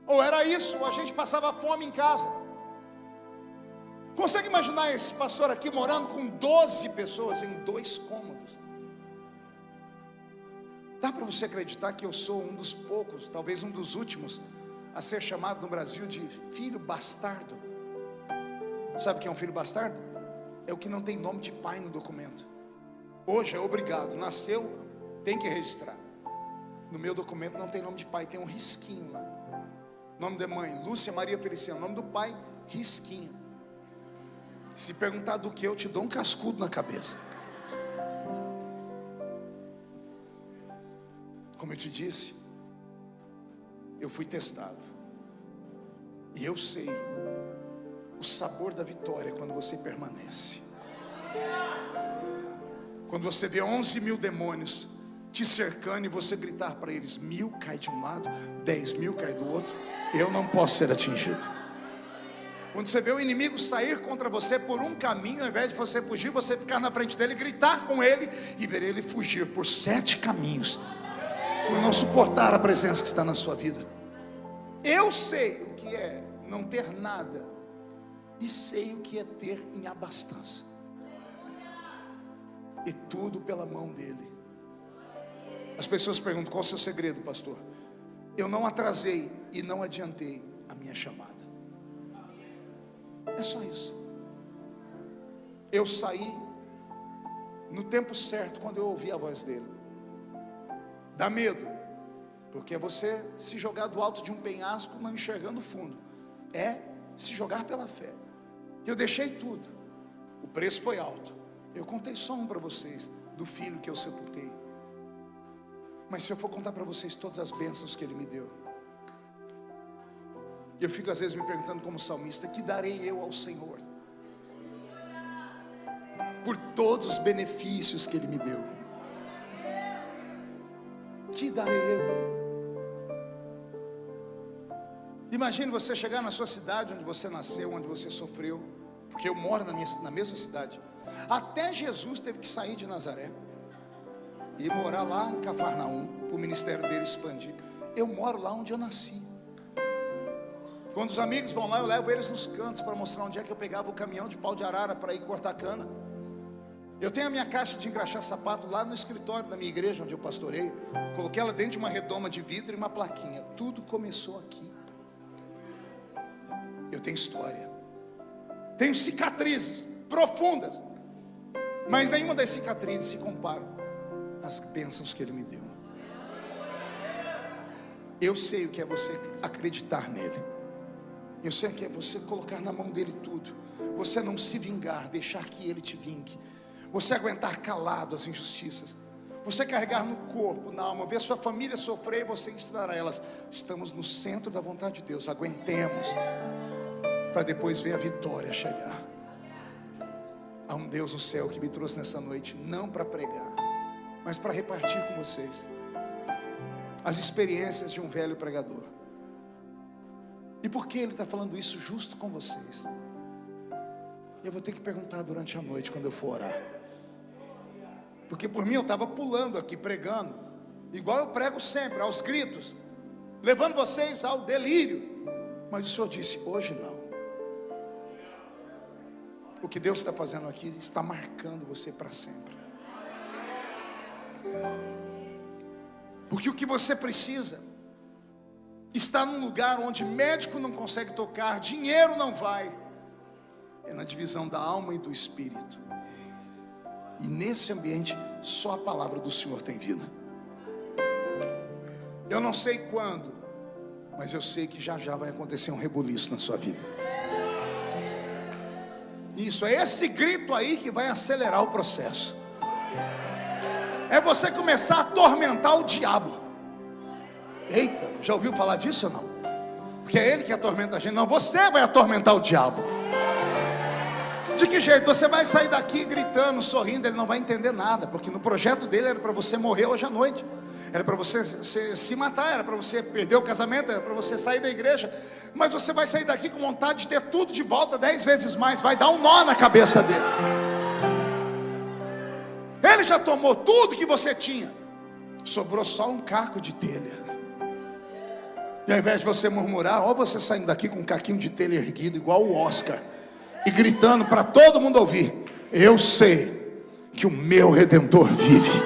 Ou era isso, ou a gente passava fome em casa. Consegue imaginar esse pastor aqui morando com 12 pessoas em 2 cômodos? Dá para você acreditar que eu sou um dos poucos, talvez um dos últimos, a ser chamado no Brasil de filho bastardo? Sabe o que é um filho bastardo? É o que não tem nome de pai no documento. Hoje é obrigado, nasceu, tem que registrar. No meu documento não tem nome de pai, tem um risquinho lá. Nome da mãe, Lúcia Maria Feliciano. Nome do pai, risquinho. Se perguntar do que, eu te dou um cascudo na cabeça. Como eu te disse, eu fui testado. E eu sei o sabor da vitória quando você permanece. Quando você vê 11.000 demônios te cercando e você gritar para eles: 1.000 cai de um lado, 10.000 cai do outro, eu não posso ser atingido. Quando você vê o inimigo sair contra você por um caminho, ao invés de você fugir, você ficar na frente dele, gritar com ele e ver ele fugir por 7 caminhos, por não suportar a presença que está na sua vida. Eu sei o que é não ter nada e sei o que é ter em abastança, e tudo pela mão dele. As pessoas perguntam: qual é o seu segredo, pastor? Eu não atrasei e não adiantei a minha chamada. É só isso. Eu saí no tempo certo, quando eu ouvi a voz dele. Dá medo, porque é você se jogar do alto de um penhasco não enxergando o fundo. É se jogar pela fé. Eu deixei tudo. O preço foi alto. Eu contei só um para vocês, do filho que eu sepultei. Mas se eu for contar para vocês todas as bênçãos que ele me deu, eu fico às vezes me perguntando como salmista: que darei eu ao Senhor por todos os benefícios que ele me deu? Que darei eu? Imagine você chegar na sua cidade, onde você nasceu, onde você sofreu, porque eu moro na mesma cidade. Até Jesus teve que sair de Nazaré e morar lá em Cafarnaum, para o ministério dele expandir. Eu moro lá onde eu nasci. Quando os amigos vão lá, eu levo eles nos cantos para mostrar onde é que eu pegava o caminhão de pau de arara para ir cortar cana. Eu tenho a minha caixa de engraxar sapato lá no escritório da minha igreja, onde eu pastoreio. Coloquei ela dentro de uma redoma de vidro e uma plaquinha. Tudo começou aqui. Eu tenho história, tenho cicatrizes profundas, mas nenhuma das cicatrizes se compara às bênçãos que Ele me deu. Eu sei o que é você acreditar nele. Eu sei o que é você colocar na mão dele tudo. Você não se vingar, deixar que ele te vingue. Você aguentar calado as injustiças. Você carregar no corpo, na alma, ver sua família sofrer e você ensinar a elas. Estamos no centro da vontade de Deus. Aguentemos, para depois ver a vitória chegar. Há um Deus no céu que me trouxe nessa noite, não para pregar, mas para repartir com vocês as experiências de um velho pregador. E por que ele está falando isso justo com vocês? Eu vou ter que perguntar durante a noite, quando eu for orar. Porque por mim eu estava pulando aqui, pregando, igual eu prego sempre, aos gritos, levando vocês ao delírio. Mas o Senhor disse, hoje não. O que Deus está fazendo aqui está marcando você para sempre. Porque o que você precisa está num lugar onde médico não consegue tocar, dinheiro não vai. É na divisão da alma e do espírito. E nesse ambiente só a palavra do Senhor tem vida. Eu não sei quando, mas eu sei que já já vai acontecer um rebuliço na sua vida. Isso, é esse grito aí que vai acelerar o processo. É você começar a atormentar o diabo. Eita, já ouviu falar disso ou não? Porque é ele que atormenta a gente. Não, você vai atormentar o diabo. De que jeito? Você vai sair daqui gritando, sorrindo. Ele não vai entender nada, porque no projeto dele era para você morrer hoje à noite. Era para você se matar, era para você perder o casamento, era para você sair da igreja. Mas você vai sair daqui com vontade de ter tudo de volta 10 vezes mais. Vai dar um nó na cabeça dele. Ele já tomou tudo que você tinha. Sobrou só um caco de telha. E ao invés de você murmurar, ó, você saindo daqui com um caquinho de telha erguido, igual o Oscar, e gritando para todo mundo ouvir: eu sei que o meu Redentor vive.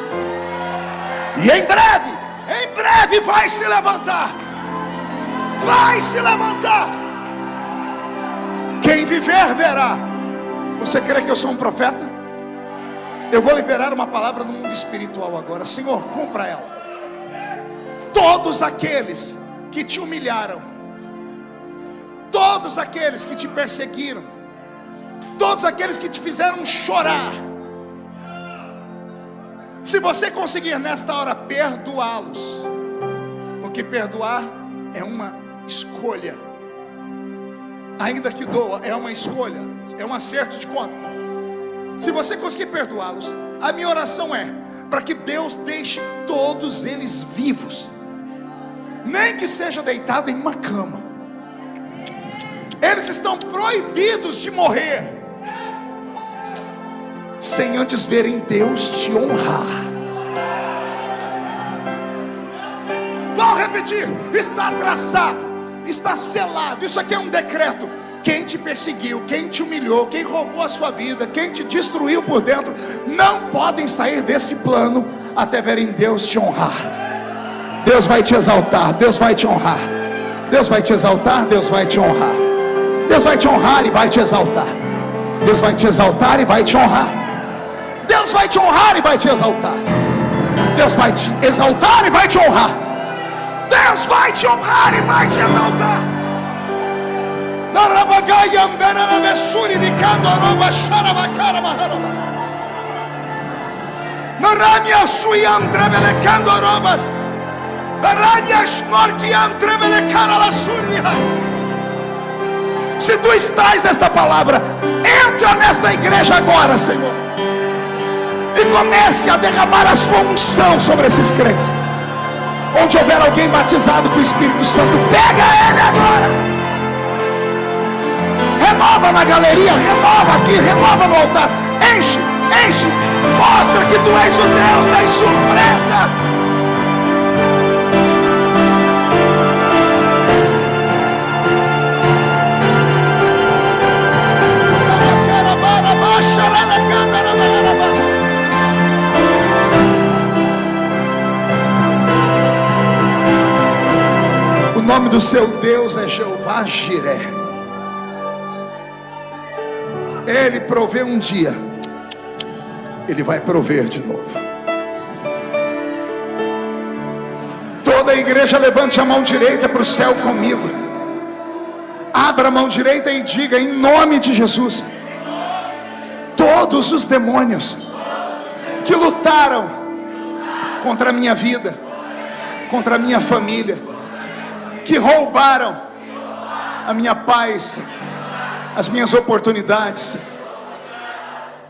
E em breve vai se levantar. Vai se levantar. Quem viver verá. Você crê que eu sou um profeta? Eu vou liberar uma palavra no mundo espiritual agora. Senhor, cumpra ela. Todos aqueles que te humilharam, todos aqueles que te perseguiram, todos aqueles que te fizeram chorar, se você conseguir nesta hora perdoá-los, porque perdoar é uma escolha, ainda que doa, é uma escolha, é um acerto de contas. Se você conseguir perdoá-los, a minha oração é para que Deus deixe todos eles vivos, nem que seja deitado em uma cama. Eles estão proibidos de morrer sem antes verem Deus te honrar. Vou repetir: está traçado, está selado. Isso aqui é um decreto. Quem te perseguiu, quem te humilhou, quem roubou a sua vida, quem te destruiu por dentro, não podem sair desse plano até verem Deus te honrar. Deus vai te exaltar, Deus vai te honrar. Deus vai te exaltar, Deus vai te honrar. Deus vai te honrar e vai te exaltar. Deus vai te exaltar e vai te honrar. Deus vai te honrar e vai te exaltar. Deus vai te exaltar e vai te honrar. Deus vai te honrar e vai te exaltar. Se tu estás nesta palavra, entra nesta igreja agora, Senhor, e comece a derramar a sua unção sobre esses crentes. Onde houver alguém batizado com o Espírito Santo, pega ele agora. Renova na galeria, renova aqui, renova no altar. Enche, enche. Mostra que tu és o Deus das surpresas. Para nome do seu Deus é Jeová Jiré. Ele provê um dia, Ele vai prover de novo. Toda a igreja levante a mão direita para o céu comigo. Abra a mão direita e diga: em nome de Jesus, todos os demônios que lutaram contra a minha vida, contra a minha família, que roubaram a minha paz, as minhas oportunidades,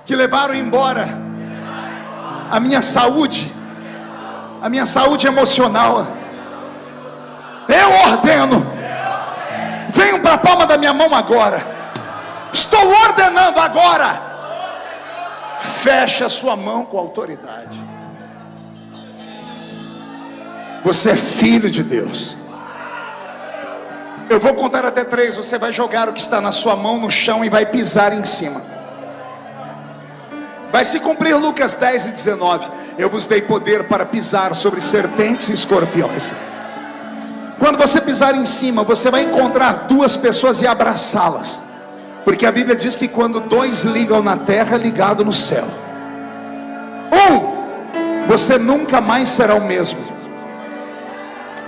que levaram embora a minha saúde emocional, eu ordeno, venham para a palma da minha mão agora. Estou ordenando agora. Feche a sua mão com autoridade. Você é filho de Deus. Eu vou contar até 3. Você vai jogar o que está na sua mão no chão e vai pisar em cima. Vai se cumprir Lucas 10:19. Eu vos dei poder para pisar sobre serpentes e escorpiões. Quando você pisar em cima, você vai encontrar 2 pessoas e abraçá-las, porque a Bíblia diz que quando 2 ligam na terra, é ligado no céu. 1, você nunca mais será o mesmo.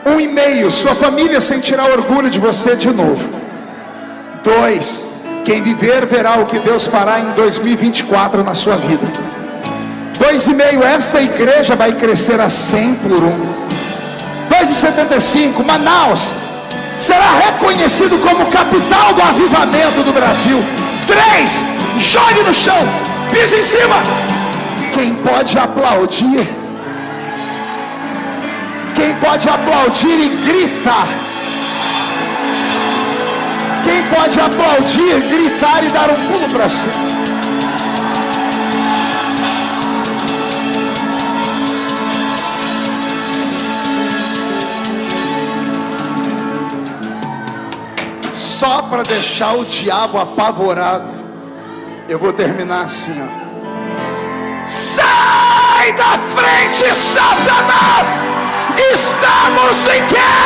1,5, sua família sentirá orgulho de você de novo. 2, quem viver verá o que Deus fará em 2024 na sua vida. 2,5, esta igreja vai crescer a 100 por 1. 2,75, Manaus será reconhecido como capital do avivamento do Brasil. 3, jogue no chão, pise em cima. Quem pode aplaudir? Quem pode aplaudir e gritar? Quem pode aplaudir, gritar e dar um pulo para cima? Só para deixar o diabo apavorado, eu vou terminar assim, ó. Sai da frente, Satanás! Estamos em guerra!